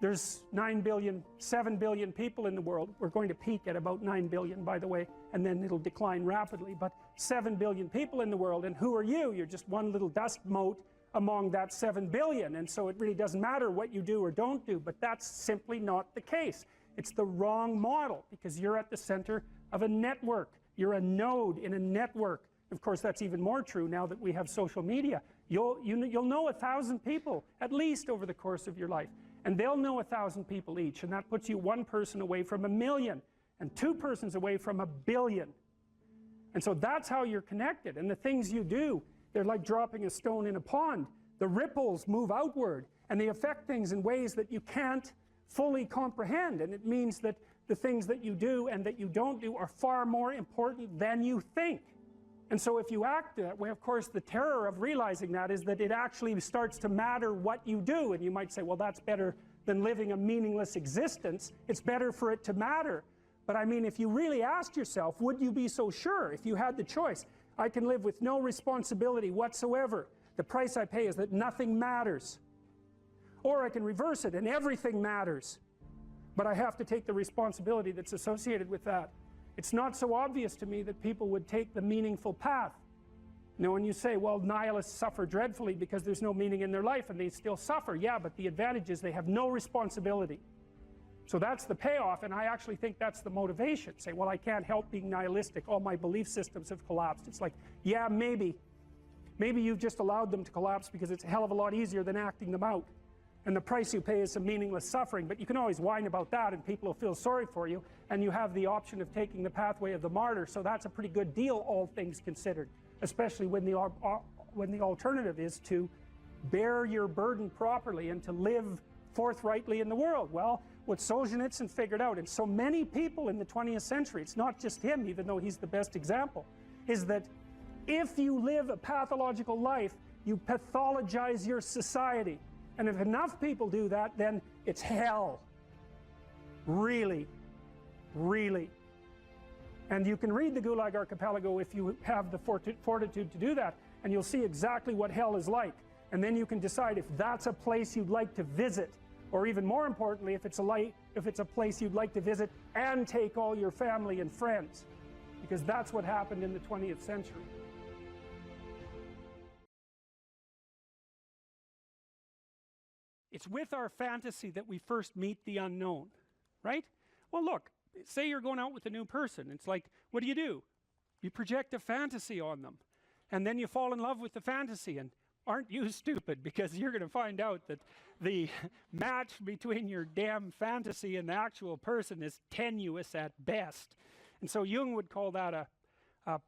there's 9 billion, 7 billion people in the world. We're going to peak at about 9 billion, by the way, and then it'll decline rapidly. But 7 billion people in the world, and who are you? You're just one little dust mote among that 7 billion, and so it really doesn't matter what you do or don't do, but that's simply not the case. It's the wrong model, because you're at the center of a network. You're a node in a network. Of course, that's even more true now that we have social media. You'll know 1,000 people, at least, over the course of your life. And they'll know 1,000 people each, and that puts you one person away from 1,000,000, and two persons away from 1,000,000,000. And so that's how you're connected. And the things you do, they're like dropping a stone in a pond. The ripples move outward, and they affect things in ways that you can't fully comprehend. And it means that the things that you do and that you don't do are far more important than you think. And so if you act that way, of course, the terror of realizing that is that it actually starts to matter what you do. And you might say, well, that's better than living a meaningless existence. It's better for it to matter. But I mean, if you really asked yourself, would you be so sure if you had the choice? I can live with no responsibility whatsoever. The price I pay is that nothing matters. Or I can reverse it and everything matters. But I have to take the responsibility that's associated with that. It's not so obvious to me that people would take the meaningful path. You know, when you say, well, nihilists suffer dreadfully because there's no meaning in their life, and they still suffer. Yeah, but the advantage is they have no responsibility. So that's the payoff, and I actually think that's the motivation. Say, well, I can't help being nihilistic. All my belief systems have collapsed. It's like, yeah, maybe. Maybe you've just allowed them to collapse because it's a hell of a lot easier than acting them out. And the price you pay is some meaningless suffering, but you can always whine about that and people will feel sorry for you, and you have the option of taking the pathway of the martyr, so that's a pretty good deal, all things considered, especially when the alternative is to bear your burden properly and to live forthrightly in the world. Well, what Solzhenitsyn figured out, and so many people in the 20th century, it's not just him, even though he's the best example, is that if you live a pathological life, you pathologize your society. And if enough people do that, then it's hell. Really, really. And you can read the Gulag Archipelago if you have the fortitude to do that, and you'll see exactly what hell is like. And then you can decide if that's a place you'd like to visit, or even more importantly, if it's a place you'd like to visit and take all your family and friends. Because that's what happened in the 20th century. It's with our fantasy that we first meet the unknown, right? Well, look, say you're going out with a new person. It's like, what do? You project a fantasy on them. And then you fall in love with the fantasy. And aren't you stupid? Because you're going to find out that the match between your damn fantasy and the actual person is tenuous at best. And so Jung would call that a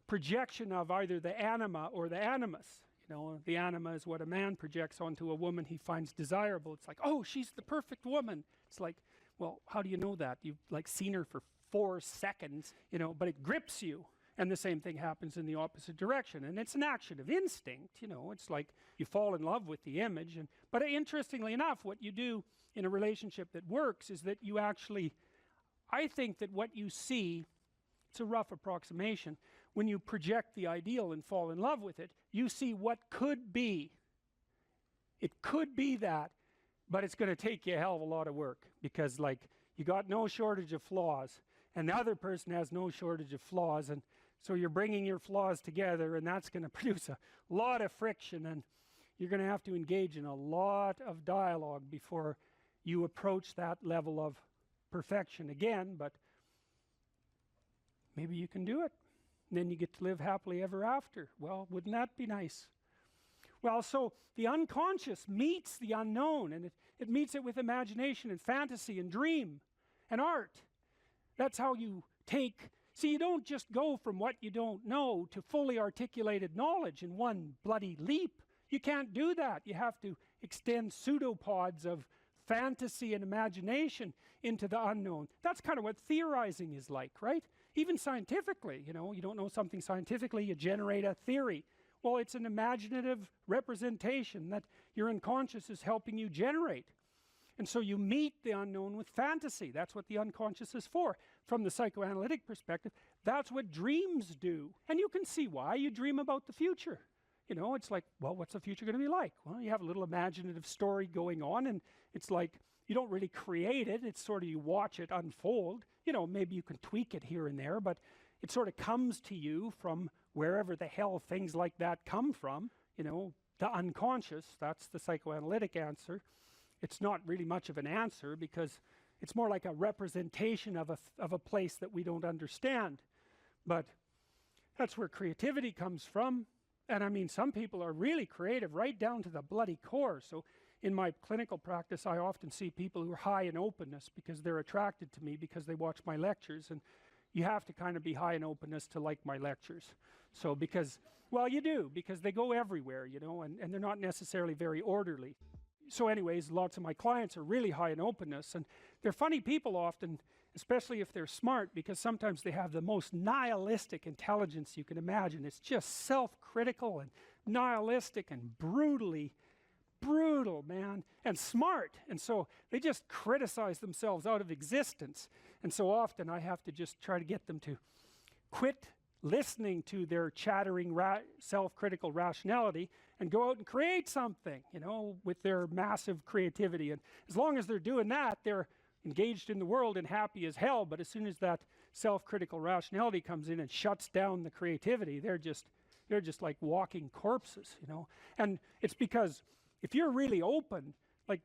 projection of either the anima or the animus. You know, the anima is what a man projects onto a woman he finds desirable. It's like, oh, she's the perfect woman. It's like, well, how do you know that? You've like seen her for 4 seconds, you know, but it grips you. And the same thing happens in the opposite direction. And it's an action of instinct, you know. It's like you fall in love with the image. But interestingly enough, what you do in a relationship that works is that you actually, I think that what you see, it's a rough approximation, when you project the ideal and fall in love with it, you see what could be. It could be that, but it's going to take you a hell of a lot of work, because like you got no shortage of flaws, and the other person has no shortage of flaws, and so you're bringing your flaws together, and that's going to produce a lot of friction, and you're going to have to engage in a lot of dialogue before you approach that level of perfection again. But maybe you can do it. And then you get to live happily ever after. Well, wouldn't that be nice? Well, so the unconscious meets the unknown, and it meets it with imagination and fantasy and dream and art. That's how you take... See, you don't just go from what you don't know to fully articulated knowledge in one bloody leap. You can't do that. You have to extend pseudopods of fantasy and imagination into the unknown. That's kind of what theorizing is like, right? Even scientifically, you know, you don't know something scientifically, you generate a theory. Well, it's an imaginative representation that your unconscious is helping you generate. And so you meet the unknown with fantasy. That's what the unconscious is for. From the psychoanalytic perspective, that's what dreams do. And you can see why. You dream about the future. You know, it's like, well, what's the future going to be like? Well, you have a little imaginative story going on, and it's like, you don't really create it. It's sort of, you watch it unfold. You know, maybe you can tweak it here and there, but it sort of comes to you from wherever the hell things like that come from. You know, the unconscious, that's the psychoanalytic answer. It's not really much of an answer because it's more like a representation of a place that we don't understand. But that's where creativity comes from. And I mean, some people are really creative right down to the bloody core. So in my clinical practice, I often see people who are high in openness because they're attracted to me because they watch my lectures. And you have to kind of be high in openness to like my lectures. So because, well, you do, because they go everywhere, you know, and they're not necessarily very orderly. So anyways, lots of my clients are really high in openness, and they're funny people often, especially if they're smart, because sometimes they have the most nihilistic intelligence you can imagine. It's just self-critical and nihilistic and brutally brutal, man, and smart. And so they just criticize themselves out of existence. And so often I have to just try to get them to quit listening to their chattering self-critical rationality and go out and create something, you know, with their massive creativity. And as long as they're doing that, they're engaged in the world and happy as hell. But as soon as that self-critical rationality comes in and shuts down the creativity, they're just like walking corpses, you know. And it's because if you're really open, like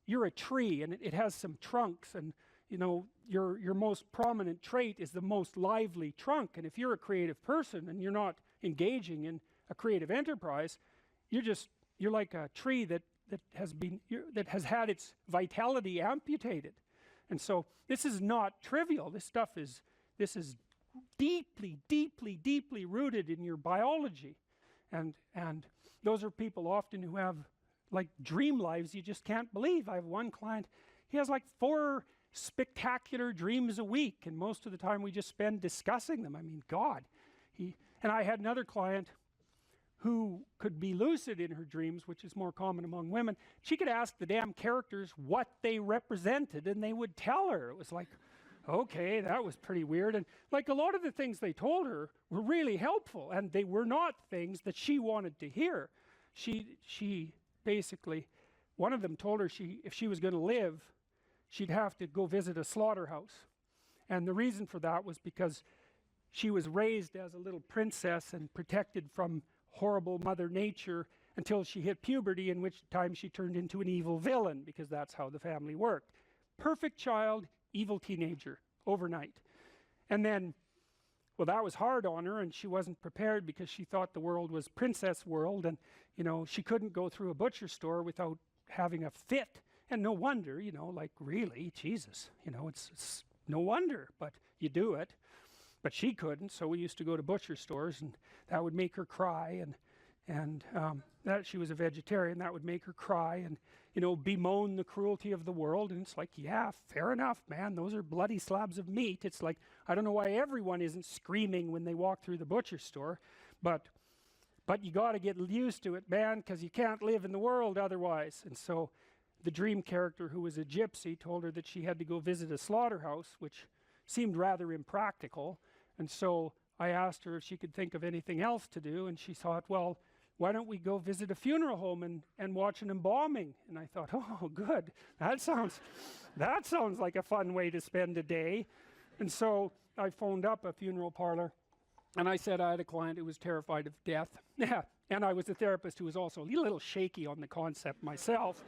you're a tree, and it has some trunks, and you know, your most prominent trait is the most lively trunk. And if you're a creative person and you're not engaging in a creative enterprise, you're like a tree that has had its vitality amputated. And so this is not trivial. This is deeply, deeply, deeply rooted in your biology. And those are people often who have like dream lives you just can't believe. I have one client, he has like 4 spectacular dreams a week, and most of the time we just spend discussing them. I mean, God. And I had another client who could be lucid in her dreams, which is more common among women. She could ask the damn characters what they represented, and they would tell her. It was like, okay, that was pretty weird. And like a lot of the things they told her were really helpful, and they were not things that she wanted to hear. She basically, one of them told her if she was going to live, she'd have to go visit a slaughterhouse. And the reason for that was because she was raised as a little princess and protected from horrible Mother Nature until she hit puberty, in which time she turned into an evil villain, because that's how the family worked. Perfect child, evil teenager, overnight. And then, well, that was hard on her, and she wasn't prepared because she thought the world was princess world, and, you know, she couldn't go through a butcher store without having a fit. And no wonder, you know, like, really, Jesus, you know, it's no wonder, but you do it. But she couldn't, so we used to go to butcher stores, and that would make her cry, and that she was a vegetarian, that would make her cry, and, you know, bemoan the cruelty of the world. And it's like, yeah, fair enough, man, those are bloody slabs of meat. It's like, I don't know why everyone isn't screaming when they walk through the butcher store, but you got to get used to it, man, because you can't live in the world otherwise. And so the dream character, who was a gypsy, told her that she had to go visit a slaughterhouse, which seemed rather impractical. And so I asked her if she could think of anything else to do, and she thought, well, why don't we go visit a funeral home and watch an embalming? And I thought, oh, good. That sounds like a fun way to spend a day. And so I phoned up a funeral parlor, and I said I had a client who was terrified of death. Yeah, and I was a therapist who was also a little shaky on the concept myself.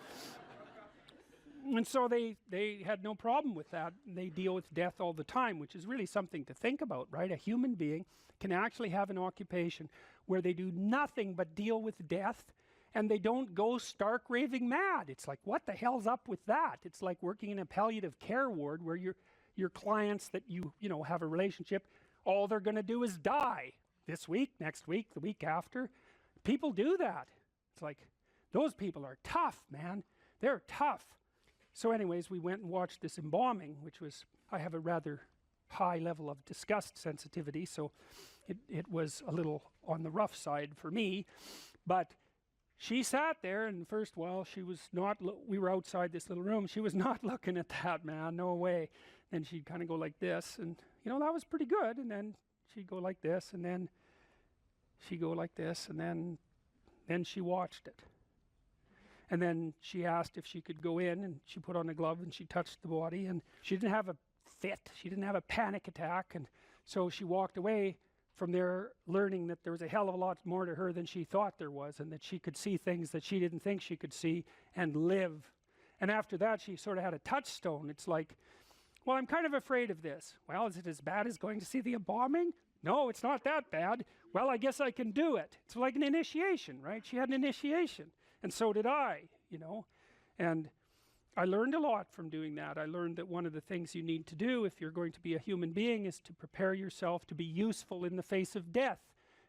And so they had no problem with that. They deal with death all the time, which is really something to think about, right? A human being can actually have an occupation where they do nothing but deal with death, and they don't go stark raving mad. It's like, what the hell's up with that? It's like working in a palliative care ward where your clients that you know have a relationship, all they're going to do is die this week, next week, the week after. People do that. It's like, those people are tough, man. They're tough. So anyways, we went and watched this embalming, which was, I have a rather high level of disgust sensitivity, so it was a little on the rough side for me. But she sat there, and first while she was not, we were outside this little room, she was not looking at that, man, no way. Then she'd kind of go like this, and you know, that was pretty good. And then she'd go like this, and then she'd go like this, and then she watched it. And then she asked if she could go in, and she put on a glove and she touched the body, and she didn't have a fit, she didn't have a panic attack, and so she walked away from there learning that there was a hell of a lot more to her than she thought there was, and that she could see things that she didn't think she could see and live. And after that, she sort of had a touchstone. It's like, well, I'm kind of afraid of this. Well, is it as bad as going to see the embalming? No, it's not that bad. Well, I guess I can do it. It's like an initiation, right? She had an initiation, and so did I, you know. And I learned a lot from doing that. I learned that one of the things you need to do if you're going to be a human being is to prepare yourself to be useful in the face of death.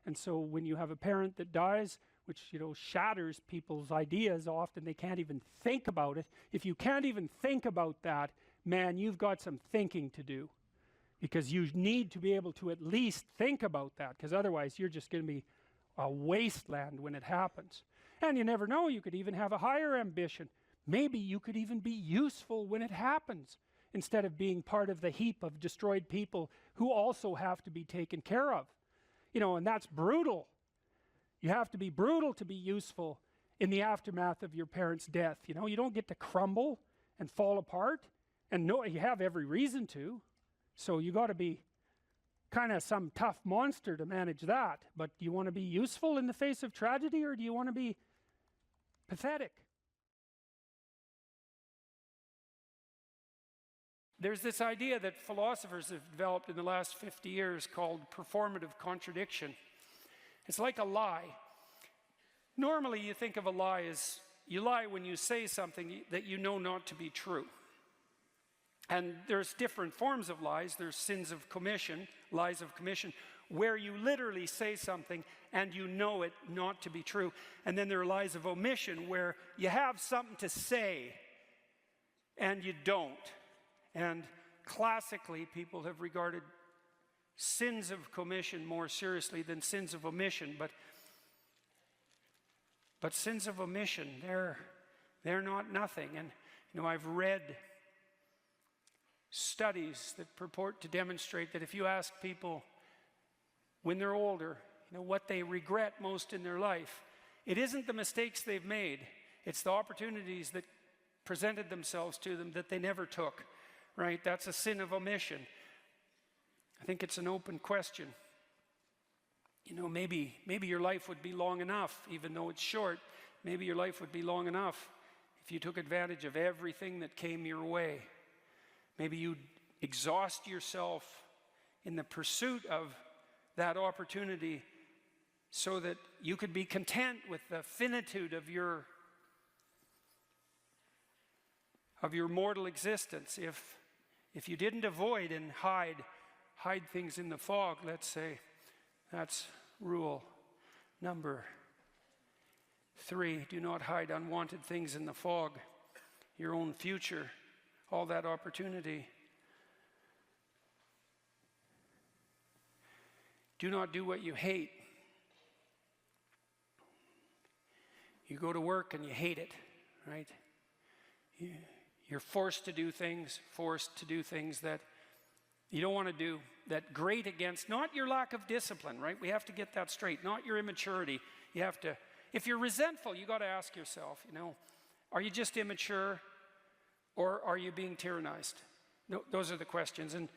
And so when you have a parent that dies, which, you know, shatters people's ideas often, they can't even think about it. If you can't even think about that, man, you've got some thinking to do. Because you need to be able to at least think about that, because otherwise you're just going to be a wasteland when it happens. And you never know, you could even have a higher ambition. Maybe you could even be useful when it happens, instead of being part of the heap of destroyed people who also have to be taken care of. You know, and that's brutal. You have to be brutal to be useful in the aftermath of your parents' death. You know, you don't get to crumble and fall apart, and no, you have every reason to. So you got to be kind of some tough monster to manage that. But do you want to be useful in the face of tragedy, or do you want to be pathetic? There's this idea that philosophers have developed in the last 50 years called performative contradiction. It's like a lie. Normally you think of a lie as, you lie when you say something that you know not to be true. And there's different forms of lies. There's sins of commission, lies of commission, where you literally say something and you know it not to be true. And then there are lies of omission, where you have something to say and you don't. And classically, people have regarded sins of commission more seriously than sins of omission. But sins of omission, they're not nothing. And you know, I've read studies that purport to demonstrate that if you ask people when they're older, you know, what they regret most in their life, it isn't the mistakes they've made, it's the opportunities that presented themselves to them that they never took, right? That's a sin of omission. I think it's an open question. You know, maybe your life would be long enough, even though it's short, maybe your life would be long enough if you took advantage of everything that came your way. Maybe you'd exhaust yourself in the pursuit of that opportunity so that you could be content with the finitude of your mortal existence. If you didn't avoid and hide things in the fog, let's say, that's rule number 3. Do not hide unwanted things in the fog. Your own future, all that opportunity. Do not do what you hate. You go to work and you hate it, right? You're forced to do things that you don't want to do, that grate against, not your lack of discipline, right? We have to get that straight, not your immaturity. You have to, if you're resentful, you got to ask yourself, you know, are you just immature? Or are you being tyrannized? No, those are the questions. And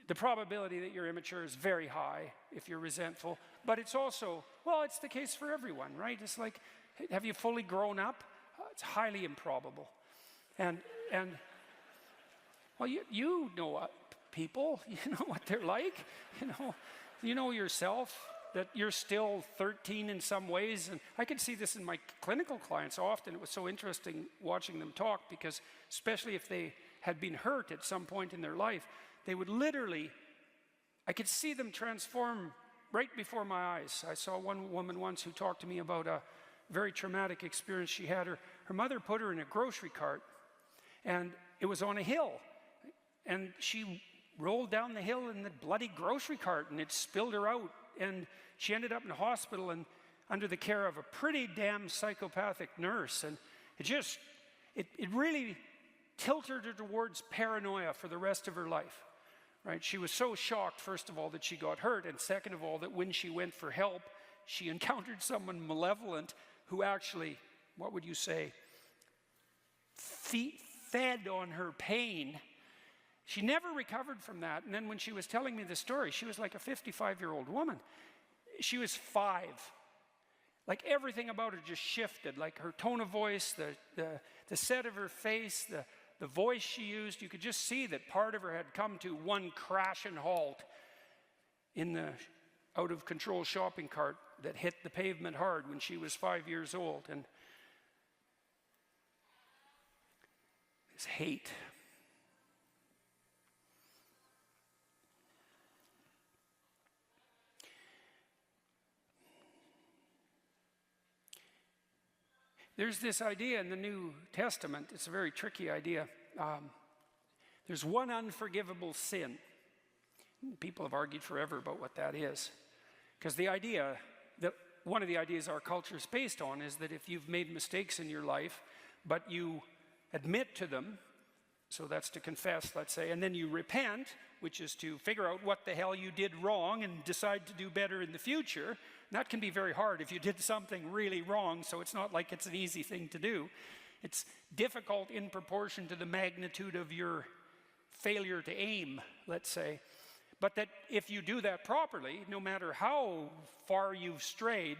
the probability that you're immature is very high if you're resentful. But it's also, well, it's the case for everyone, right? It's like, have you fully grown up? It's highly improbable. And well, you know people, you know what they're like, you know yourself, that you're still 13 in some ways. And I could see this in my clinical clients often. It was so interesting watching them talk, because especially if they had been hurt at some point in their life, they would literally, I could see them transform right before my eyes. I saw one woman once who talked to me about a very traumatic experience she had. Her mother put her in a grocery cart, and it was on a hill. And she rolled down the hill in the bloody grocery cart, and it spilled her out. And she ended up in the hospital and under the care of a pretty damn psychopathic nurse. And it really tilted her towards paranoia for the rest of her life. Right? She was so shocked, first of all, that she got hurt, and second of all, that when she went for help, she encountered someone malevolent who actually, what would you say, fed on her pain. She never recovered from that. And then when she was telling me the story, she was like a 55-year-old woman. She was 5. Like everything about her just shifted, like her tone of voice, the set of her face, the voice she used. You could just see that part of her had come to one crash and halt in the out-of-control shopping cart that hit the pavement hard when she was 5 years old. And this hate. There's this idea in the New Testament. It's a very tricky idea. There's one unforgivable sin. People have argued forever about what that is. Because the idea, that one of the ideas our culture is based on, is that if you've made mistakes in your life, but you admit to them, so that's to confess, let's say, and then you repent, which is to figure out what the hell you did wrong and decide to do better in the future. And that can be very hard if you did something really wrong, so it's not like it's an easy thing to do. It's difficult in proportion to the magnitude of your failure to aim, let's say. But that if you do that properly, no matter how far you've strayed,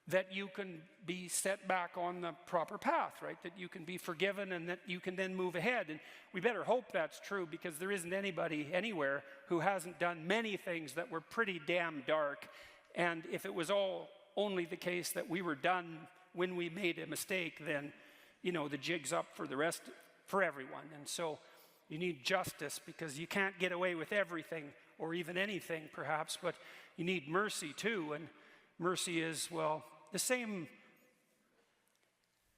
that you can be set back on the proper path, right? That you can be forgiven and that you can then move ahead. And we better hope that's true, because there isn't anybody anywhere who hasn't done many things that were pretty damn dark. And if it was all only the case that we were done when we made a mistake, then, the jig's up for the rest, for everyone. And so you need justice, because you can't get away with everything or even anything, perhaps, but you need mercy too. And mercy is, well, the same.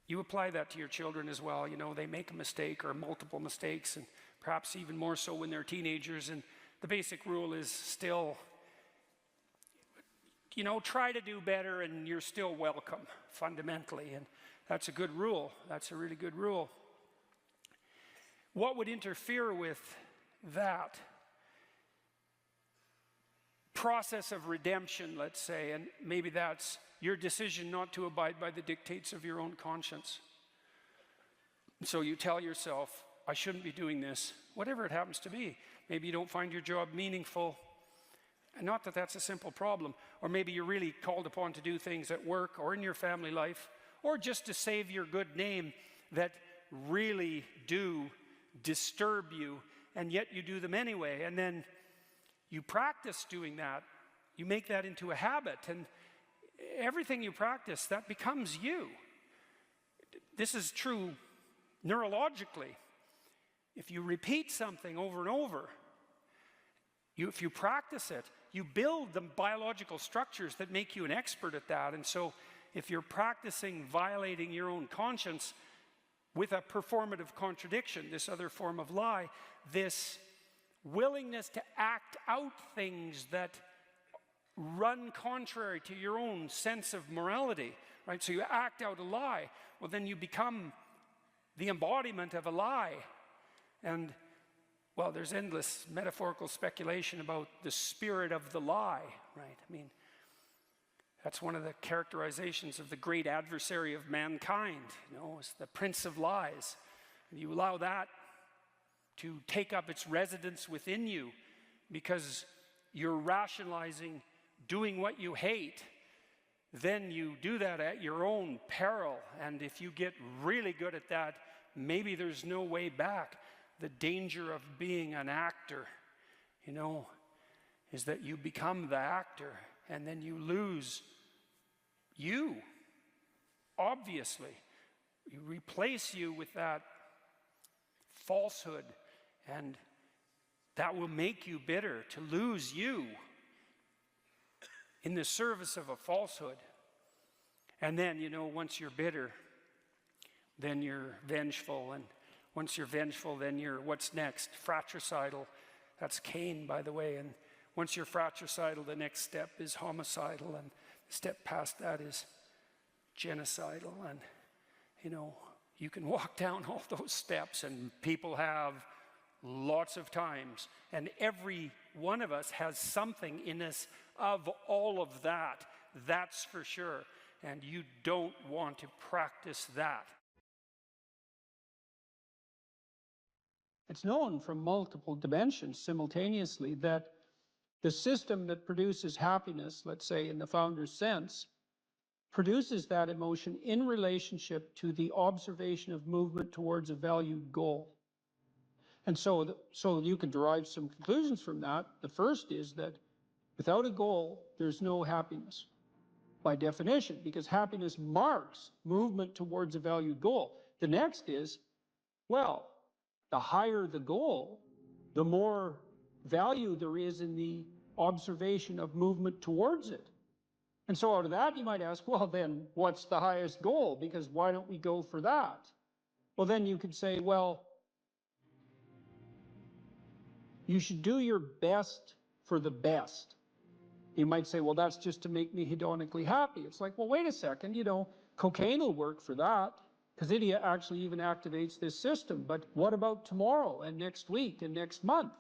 You apply that to your children as well. They make a mistake or multiple mistakes, and perhaps even more so when they're teenagers. And the basic rule is still, try to do better and you're still welcome, fundamentally. And that's a good rule. That's a really good rule. What would interfere with that process of redemption, let's say, and maybe that's your decision not to abide by the dictates of your own conscience. So you tell yourself, I shouldn't be doing this, whatever it happens to be. Maybe you don't find your job meaningful. And not that that's a simple problem. Or maybe you're really called upon to do things at work or in your family life, or just to save your good name, that really do disturb you, and yet you do them anyway. And then you practice doing that. You make that into a habit, and everything you practice, that becomes you. This is true neurologically. If you repeat something over and over, if you practice it, you build the biological structures that make you an expert at that. And so if you're practicing violating your own conscience with a performative contradiction, this other form of lie, this willingness to act out things that run contrary to your own sense of morality, right? So you act out a lie. Well, then you become the embodiment of a lie. And, well, there's endless metaphorical speculation about the spirit of the lie, right? I mean, that's one of the characterizations of the great adversary of mankind, is the prince of lies. And you allow that to take up its residence within you because you're rationalizing doing what you hate. Then you do that at your own peril. And if you get really good at that, maybe there's no way back. The danger of being an actor, you know, is that you become the actor and then you lose you, obviously. You replace you with that falsehood, and that will make you bitter, to lose you in the service of a falsehood. And then, you know, once you're bitter, then you're vengeful, and once you're vengeful, then you're, what's next? Fratricidal. That's Cain, by the way. And once you're fratricidal, the next step is homicidal, and the step past that is genocidal. And, you know, you can walk down all those steps, and people have lots of times. And every one of us has something in us of all of that. That's for sure. And you don't want to practice that. It's known from multiple dimensions simultaneously that the system that produces happiness, let's say in the founder's sense, produces that emotion in relationship to the observation of movement towards a valued goal. And so you can derive some conclusions from that. The first is that without a goal, there's no happiness, by definition, because happiness marks movement towards a valued goal. The next is, well, the higher the goal, the more value there is in the observation of movement towards it. And so out of that, you might ask, well, then what's the highest goal? Because why don't we go for that? Well, then you could say, well, you should do your best for the best. You might say, well, that's just to make me hedonically happy. It's like, well, wait a second, you know, cocaine will work for that, because it actually even activates this system. But what about tomorrow and next week and next month?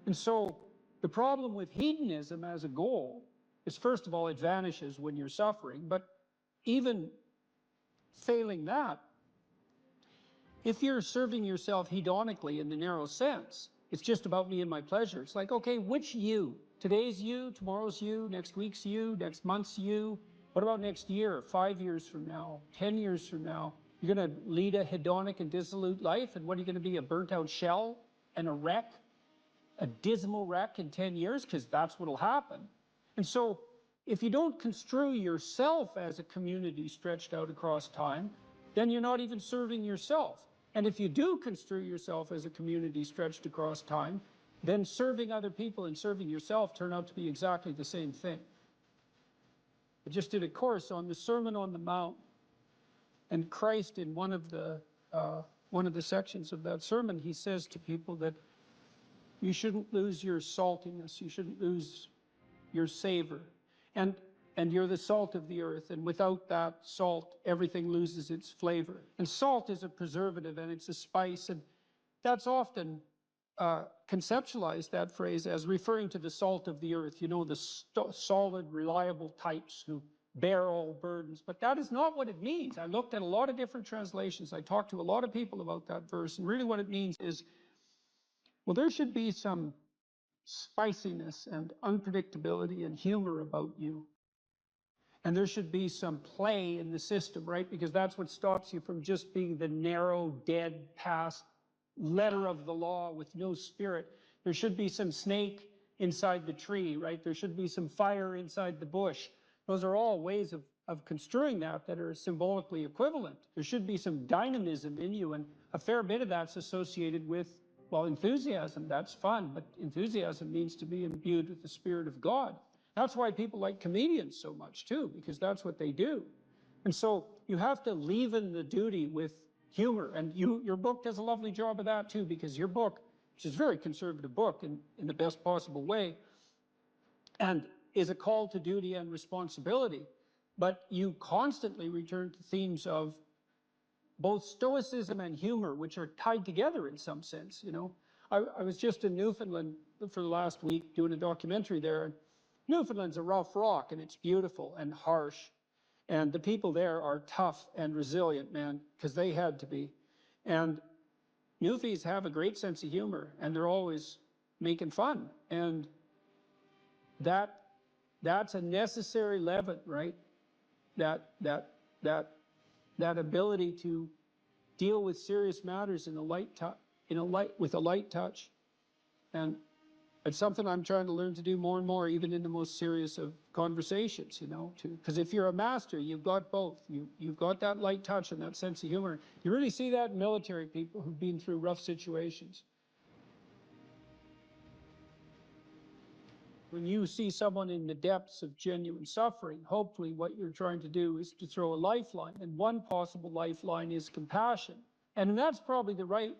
And so the problem with hedonism as a goal is, first of all, it vanishes when you're suffering. But even failing that, if you're serving yourself hedonically in the narrow sense, it's just about me and my pleasure. It's like, okay, which you? Today's you, tomorrow's you, next week's you, next month's you. What about next year, 5 years from now, 10 years from now? You're going to lead a hedonic and dissolute life, and what are you going to be, a burnt-out shell and a wreck, a dismal wreck in 10 years? Because that's what will happen. And so if you don't construe yourself as a community stretched out across time, then you're not even serving yourself. And if you do construe yourself as a community stretched across time, then serving other people and serving yourself turn out to be exactly the same thing. I just did a course on the Sermon on the Mount, and Christ, in one of the sections of that sermon, he says to people that you shouldn't lose your saltiness, you shouldn't lose your savor, and you're the salt of the earth, and without that salt, everything loses its flavor. And salt is a preservative, and it's a spice, and that's often conceptualized, that phrase, as referring to the salt of the earth, you know, the solid, reliable types who bear all burdens. But that is not what it means. I looked at a lot of different translations. I talked to a lot of people about that verse, and really what it means is, well, there should be some spiciness and unpredictability and humor about you. And there should be some play in the system, right? Because that's what stops you from just being the narrow, dead, past letter of the law with no spirit. There should be some snake inside the tree, right? There should be some fire inside the bush. Those are all ways of construing that are symbolically equivalent. There should be some dynamism in you, and a fair bit of that's associated with, well, enthusiasm. That's fun, but enthusiasm means to be imbued with the Spirit of God. That's why people like comedians so much too, because that's what they do. And so you have to leaven the duty with humor, and your book does a lovely job of that too, because your book, which is a very conservative book in the best possible way, and is a call to duty and responsibility, but you constantly return to themes of both stoicism and humor, which are tied together in some sense. You know, I was just in Newfoundland for the last week doing a documentary there, and Newfoundland's a rough rock, and it's beautiful and harsh. And the people there are tough and resilient, man, because they had to be. And Newfies have a great sense of humor, and they're always making fun. And that's a necessary leaven, right? That ability to deal with serious matters with a light touch. And it's something I'm trying to learn to do more and more, even in the most serious of conversations, because if you're a master, you've got both. You've got that light touch and that sense of humor. You really see that in military people who've been through rough situations. When you see someone in the depths of genuine suffering, hopefully what you're trying to do is to throw a lifeline. And one possible lifeline is compassion. And that's probably the right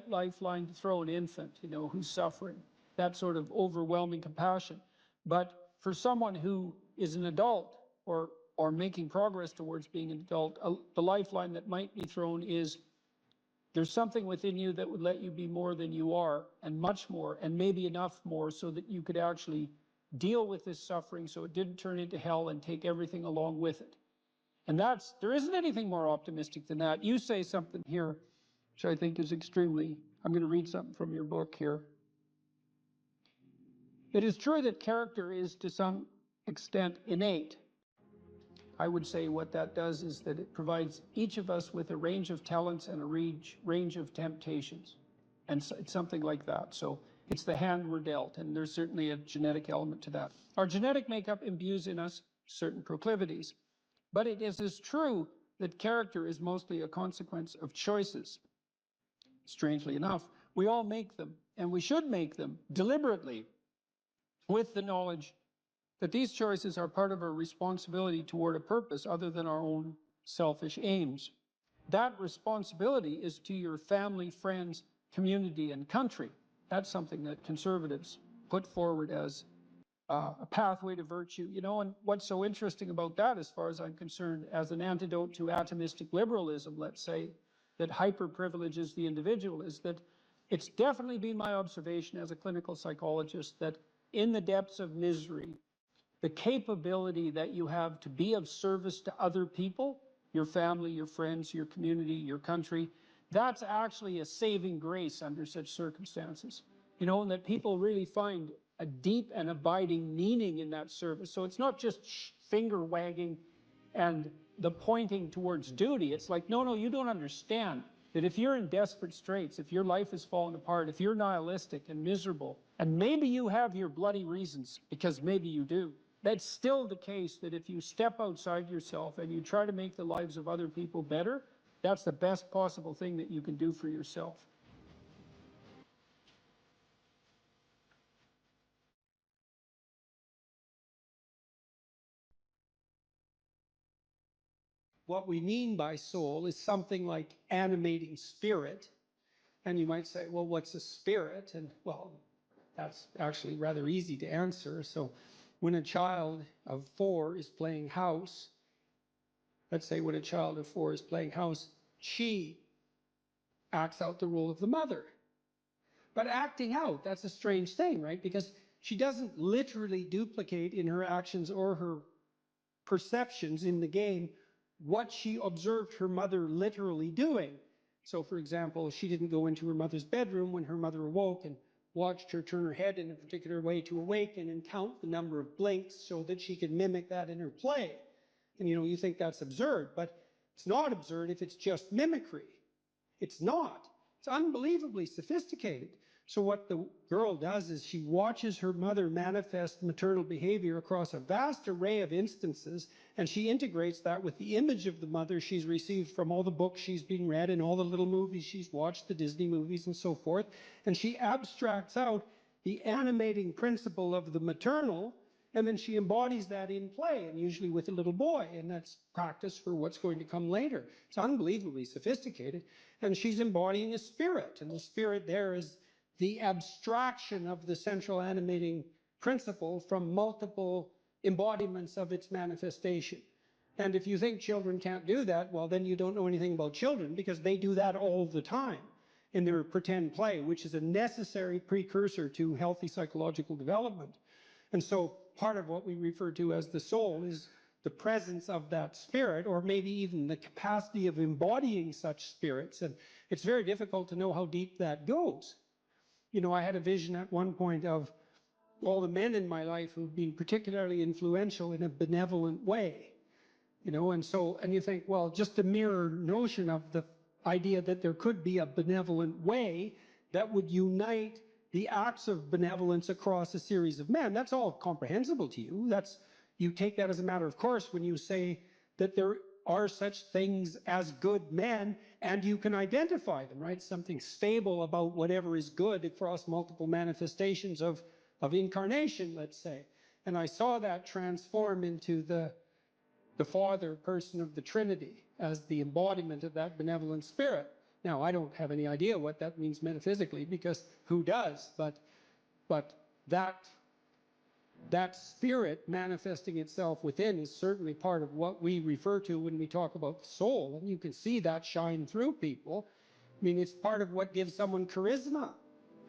lifeline to throw an infant, who's suffering. That sort of overwhelming compassion. But for someone who is an adult or making progress towards being an adult, the lifeline that might be thrown is there's something within you that would let you be more than you are, and much more, and maybe enough more so that you could actually deal with this suffering so it didn't turn into hell and take everything along with it. And there isn't anything more optimistic than that. You say something here, which I think is I'm going to read something from your book here. It is true that character is to some extent innate. I would say what that does is that it provides each of us with a range of talents and a range of temptations. And so it's something like that. So it's the hand we're dealt, and there's certainly a genetic element to that. Our genetic makeup imbues in us certain proclivities. But it is as true that character is mostly a consequence of choices. Strangely enough, we all make them, and we should make them deliberately, with the knowledge that these choices are part of our responsibility toward a purpose other than our own selfish aims. That responsibility is to your family, friends, community, and country. That's something that conservatives put forward as a pathway to virtue, and what's so interesting about that, as far as I'm concerned, as an antidote to atomistic liberalism, let's say, that hyper-privileges the individual, is that it's definitely been my observation as a clinical psychologist that in the depths of misery, the capability that you have to be of service to other people, your family, your friends, your community, your country, that's actually a saving grace under such circumstances. And that people really find a deep and abiding meaning in that service. So it's not just finger wagging and the pointing towards duty. It's like, no, you don't understand that if you're in desperate straits, if your life is falling apart, if you're nihilistic and miserable, and maybe you have your bloody reasons, because maybe you do, that's still the case that if you step outside yourself and you try to make the lives of other people better, that's the best possible thing that you can do for yourself. What we mean by soul is something like animating spirit. And you might say, well, what's a spirit? And well, that's actually rather easy to answer. So when a child of 4 is playing house, let's say when a child of 4 is playing house, she acts out the role of the mother. But acting out, that's a strange thing, right? Because she doesn't literally duplicate in her actions or her perceptions in the game what she observed her mother literally doing. So, for example, she didn't go into her mother's bedroom when her mother awoke and watched her turn her head in a particular way to awaken and count the number of blinks so that she could mimic that in her play. And, you think that's absurd, but it's not absurd if it's just mimicry. It's not. It's unbelievably sophisticated. So what the girl does is she watches her mother manifest maternal behavior across a vast array of instances, and she integrates that with the image of the mother she's received from all the books she's been read and all the little movies she's watched, the Disney movies and so forth, and she abstracts out the animating principle of the maternal, and then she embodies that in play, and usually with a little boy, and that's practice for what's going to come later. It's unbelievably sophisticated, and she's embodying a spirit, and the spirit there is the abstraction of the central animating principle from multiple embodiments of its manifestation. And if you think children can't do that, well, then you don't know anything about children, because they do that all the time in their pretend play, which is a necessary precursor to healthy psychological development. And so part of what we refer to as the soul is the presence of that spirit, or maybe even the capacity of embodying such spirits. And it's very difficult to know how deep that goes. I had a vision at one point of all the men in my life who've been particularly influential in a benevolent way. And you think, well, just the mere notion of idea that there could be a benevolent way that would unite the acts of benevolence across a series of men. That's all comprehensible to you. You take that as a matter of course when you say that there are such things as good men and you can identify them, right? Something stable about whatever is good across multiple manifestations of incarnation, let's say. And I saw that transform into the Father person of the Trinity as the embodiment of that benevolent spirit. Now, I don't have any idea what that means metaphysically, because who does? But that spirit manifesting itself within is certainly part of what we refer to when we talk about the soul. And you can see that shine through people. I mean, it's part of what gives someone charisma.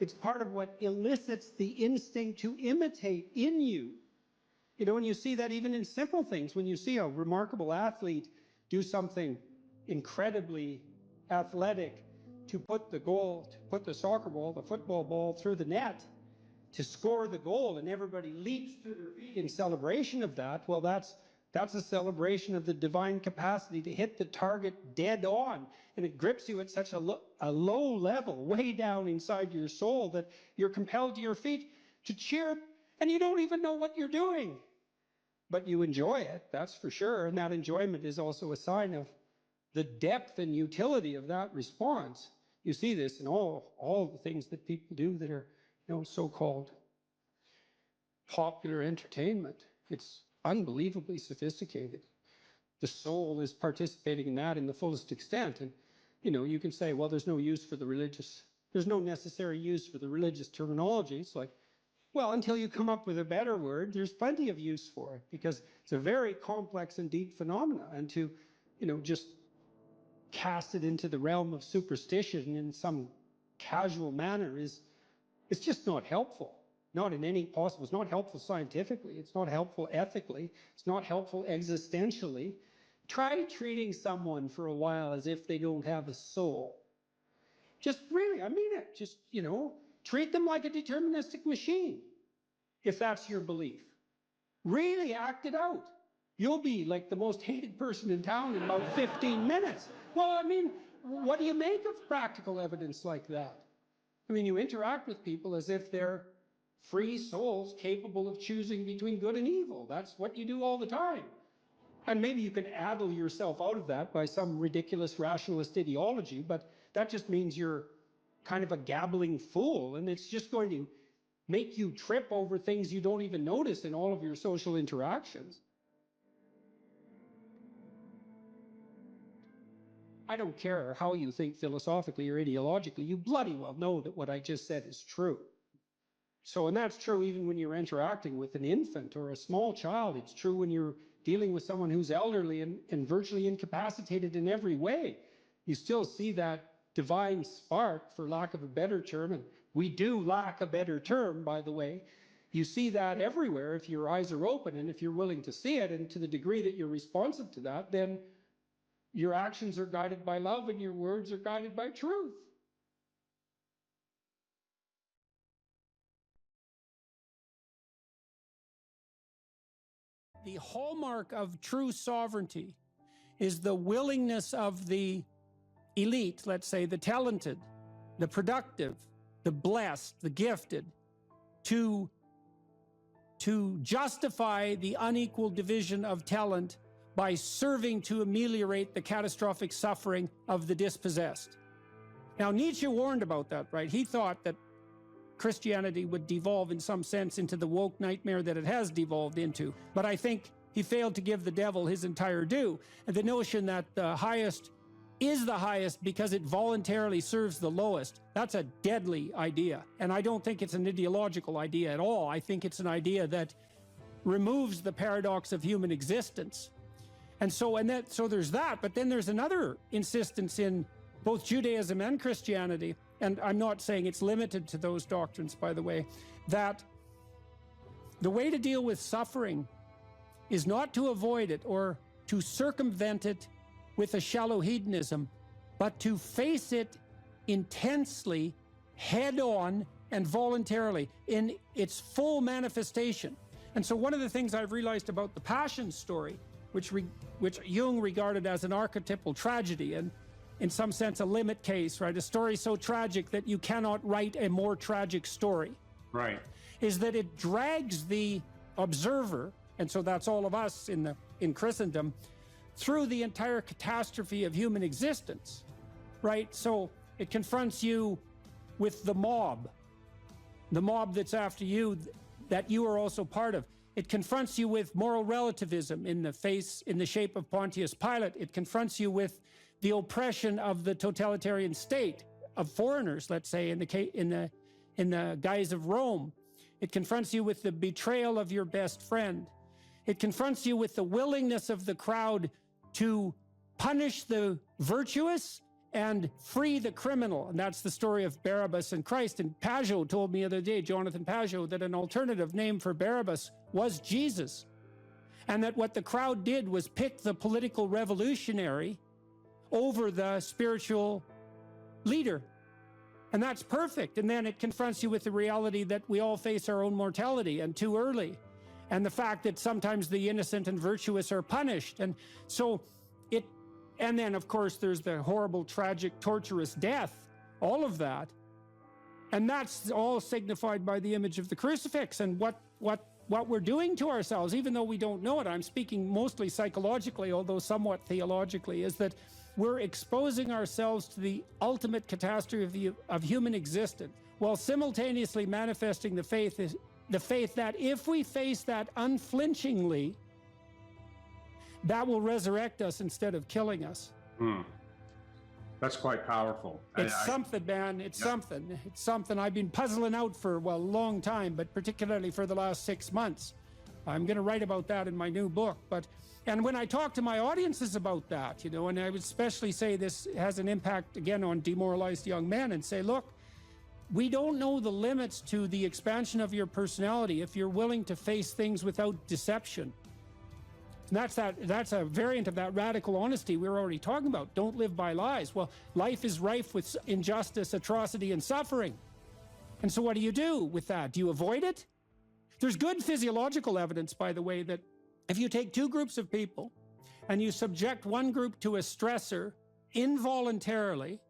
It's part of what elicits the instinct to imitate in you. You know, and you see that even in simple things. When you see a remarkable athlete do something incredibly athletic to put the soccer ball, the football ball through the net, to score the goal, and everybody leaps to their feet in celebration of that, well, that's a celebration of the divine capacity to hit the target dead on. And it grips you at such a low level, way down inside your soul, that you're compelled to your feet to cheer, and you don't even know what you're doing. But you enjoy it, that's for sure. And that enjoyment is also a sign of the depth and utility of that response. You see this in all the things that people do that are, you know, so-called popular entertainment. It's unbelievably sophisticated. The soul is participating in that in the fullest extent. And, you know, you can say, well, there's no necessary use for the religious terminology. It's like, well, until you come up with a better word, there's plenty of use for it, because it's a very complex and deep phenomena. And to, you know, just cast it into the realm of superstition in some casual manner it's just not helpful. Not in any possible. It's not helpful scientifically. It's not helpful ethically. It's not helpful existentially. Try treating someone for a while as if they don't have a soul. Just really, I mean it. Just, you know, treat them like a deterministic machine, if that's your belief. Really act it out. You'll be like the most hated person in town in about 15 minutes. Well, I mean, what do you make of practical evidence like that? I mean, you interact with people as if they're free souls capable of choosing between good and evil. That's what you do all the time. And maybe you can addle yourself out of that by some ridiculous rationalist ideology, but that just means you're kind of a gabbling fool, and it's just going to make you trip over things you don't even notice in all of your social interactions. I don't care how you think philosophically or ideologically, you bloody well know that what I just said is true. So, and that's true even when you're interacting with an infant or a small child. It's true when you're dealing with someone who's elderly and virtually incapacitated in every way. You still see that divine spark, for lack of a better term, and we do lack a better term, by the way. You see that everywhere if your eyes are open and if you're willing to see it, and to the degree that you're responsive to that, then your actions are guided by love and your words are guided by truth. The hallmark of true sovereignty is the willingness of the elite, let's say the talented, the productive, the blessed, the gifted, to justify the unequal division of talent by serving to ameliorate the catastrophic suffering of the dispossessed. Now, Nietzsche warned about that, right? He thought that Christianity would devolve in some sense into the woke nightmare that it has devolved into. But I think he failed to give the devil his entire due. And the notion that the highest is the highest because it voluntarily serves the lowest, that's a deadly idea. And I don't think it's an ideological idea at all. I think it's an idea that removes the paradox of human existence. And so there's that, but then there's another insistence in both Judaism and Christianity, and I'm not saying it's limited to those doctrines, by the way, that the way to deal with suffering is not to avoid it or to circumvent it with a shallow hedonism, but to face it intensely, head on, and voluntarily in its full manifestation. And so one of the things I've realized about the Passion story, which Jung regarded as an archetypal tragedy, and in some sense, a limit case, right? A story so tragic that you cannot write a more tragic story. Right. Is that it drags the observer, and so that's all of us in Christendom, through the entire catastrophe of human existence, right? So it confronts you with the mob that's after you, that you are also part of. It confronts you with moral relativism in the shape of Pontius Pilate. It confronts you with the oppression of the totalitarian state of foreigners, let's say, in the guise of Rome. It confronts you with the betrayal of your best friend. It confronts you with the willingness of the crowd to punish the virtuous and free the criminal. And that's the story of Barabbas and Christ. And Pajot told me the other day, Jonathan Pajot, that an alternative name for Barabbas was Jesus. And that what the crowd did was pick the political revolutionary over the spiritual leader. And that's perfect. And then it confronts you with the reality that we all face our own mortality, and too early. And the fact that sometimes the innocent and virtuous are punished. And so and then of course there's the horrible, tragic, torturous death, all of that. And that's all signified by the image of the crucifix and what we're doing to ourselves, even though we don't know it. I'm speaking mostly psychologically, although somewhat theologically, is that we're exposing ourselves to the ultimate catastrophe of human existence, while simultaneously manifesting the faith that if we face that unflinchingly, that will resurrect us instead of killing us. That's quite powerful. It's something, man. It's something. It's something I've been puzzling out for, well, a long time, but particularly for the last 6 months. I'm going to write about that in my new book. And when I talk to my audiences about that, and I would especially say this has an impact, again, on demoralized young men, and say, look, we don't know the limits to the expansion of your personality if you're willing to face things without deception. And that's a variant of that radical honesty we were already talking about. Don't live by lies. Well, life is rife with injustice, atrocity, and suffering. And so what do you do with that? Do you avoid it? There's good physiological evidence, by the way, that if you take two groups of people and you subject one group to a stressor involuntarily,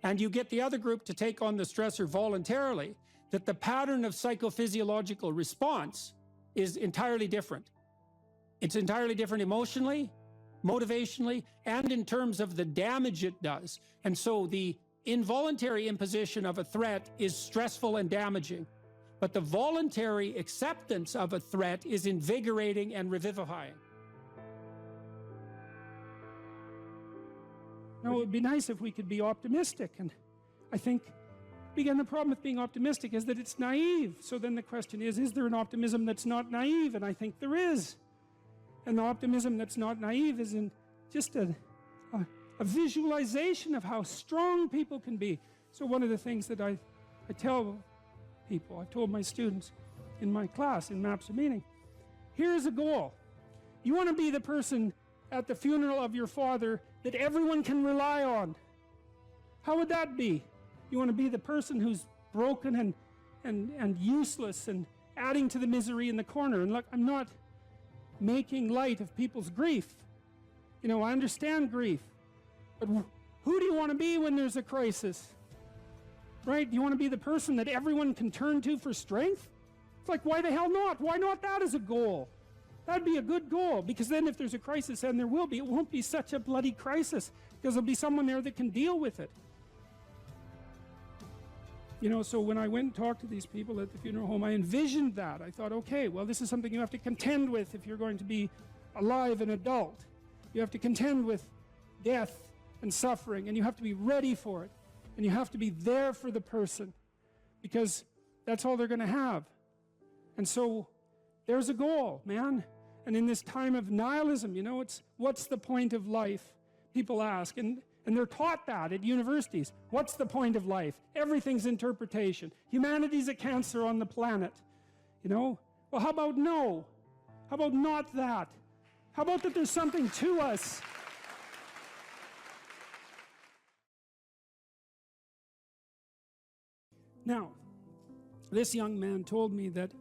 and you get the other group to take on the stressor voluntarily, that the pattern of psychophysiological response is entirely different. It's entirely different emotionally, motivationally, and in terms of the damage it does. And so the involuntary imposition of a threat is stressful and damaging, but the voluntary acceptance of a threat is invigorating and revivifying. No, it would be nice if we could be optimistic. And I think, again, the problem with being optimistic is that it's naive. So then the question is there an optimism that's not naive? And I think there is. And the optimism that's not naive is in just a visualization of how strong people can be. So one of the things that I tell people, I told my students in my class in Maps of Meaning, here's a goal. You want to be the person at the funeral of your father that everyone can rely on. How would that be? You want to be the person who's broken and useless and adding to the misery in the corner. And look, I'm not making light of people's grief. I understand grief. But who do you want to be when there's a crisis? Right? Do you want to be the person that everyone can turn to for strength? It's like, why the hell not? Why not that as a goal? That'd be a good goal, because then if there's a crisis, and there will be, it won't be such a bloody crisis, because there'll be someone there that can deal with it. So when I went and talked to these people at the funeral home, I envisioned that. I thought, okay, well, this is something you have to contend with if you're going to be alive and adult. You have to contend with death and suffering, and you have to be ready for it. And you have to be there for the person, because that's all they're going to have. And so there's a goal, man. And in this time of nihilism, it's what's the point of life? People ask, and they're taught that at universities. What's the point of life? Everything's interpretation. Humanity's a cancer on the planet. Well, how about no? How about not that? How about that there's something to us? Now, this young man told me that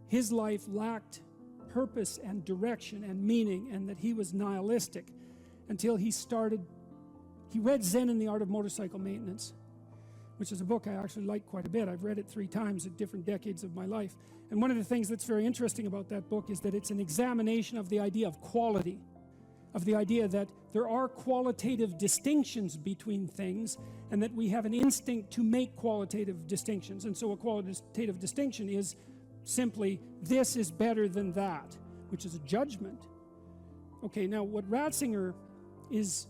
his life lacked purpose and direction and meaning, and that he was nihilistic until he started he read Zen and the Art of Motorcycle Maintenance, which is a book I actually like quite a bit. I've read it 3 times at different decades of my life. And one of the things that's very interesting about that book is that it's an examination of the idea of quality, of the idea that there are qualitative distinctions between things, and that we have an instinct to make qualitative distinctions. And so a qualitative distinction is simply, this is better than that, which is a judgment. Okay, now what Ratzinger is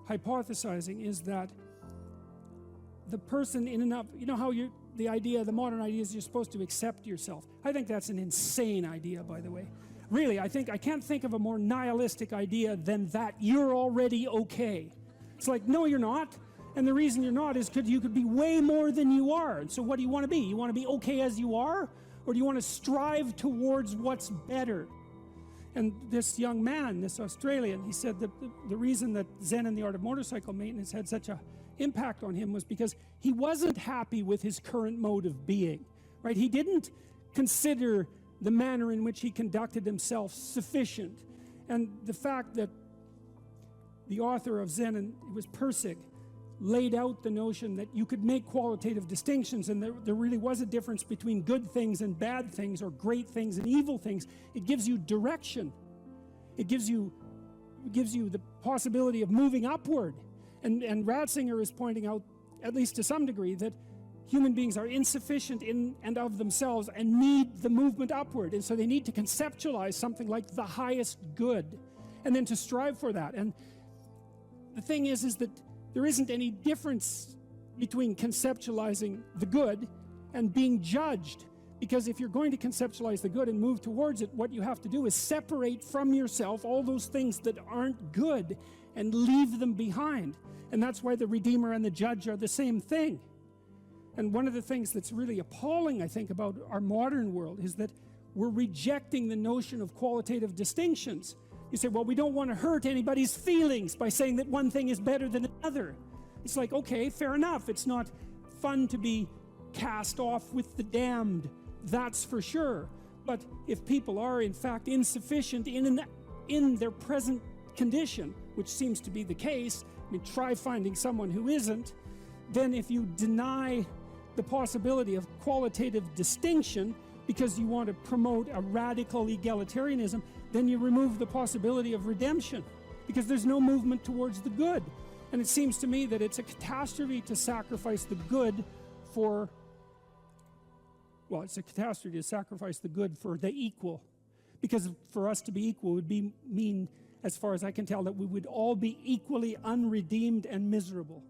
hypothesizing is that the person in and of, you know how the idea, the modern idea is you're supposed to accept yourself. I think that's an insane idea, by the way. Really, I can't think of a more nihilistic idea than that you're already okay. It's like, no, you're not. And the reason you're not is because you could be way more than you are. And so what do you want to be? You want to be okay as you are? Or do you want to strive towards what's better? And this young man, this Australian, he said that the reason that Zen and the Art of Motorcycle Maintenance had such an impact on him was because he wasn't happy with his current mode of being, right? He didn't consider the manner in which he conducted himself sufficient. And the fact that the author of Zen, and it was Persig, laid out the notion that you could make qualitative distinctions, and there really was a difference between good things and bad things, or great things and evil things. It gives you direction. It gives you the possibility of moving upward. And Ratzinger is pointing out, at least to some degree, that human beings are insufficient in and of themselves and need the movement upward. And so they need to conceptualize something like the highest good, and then to strive for that. And the thing is that there isn't any difference between conceptualizing the good and being judged. Because if you're going to conceptualize the good and move towards it, what you have to do is separate from yourself all those things that aren't good and leave them behind. And that's why the Redeemer and the Judge are the same thing. And one of the things that's really appalling, I think, about our modern world is that we're rejecting the notion of qualitative distinctions. You say, well, we don't want to hurt anybody's feelings by saying that one thing is better than another. It's like, okay, fair enough. It's not fun to be cast off with the damned, that's for sure. But if people are, in fact, insufficient in their present condition, which seems to be the case, I mean, try finding someone who isn't, then if you deny the possibility of qualitative distinction because you want to promote a radical egalitarianism, then you remove the possibility of redemption, because there's no movement towards the good. And it seems to me that it's a catastrophe to sacrifice the good for, well, it's a catastrophe to sacrifice the good for the equal. Because for us to be equal would mean, as far as I can tell, that we would all be equally unredeemed and miserable.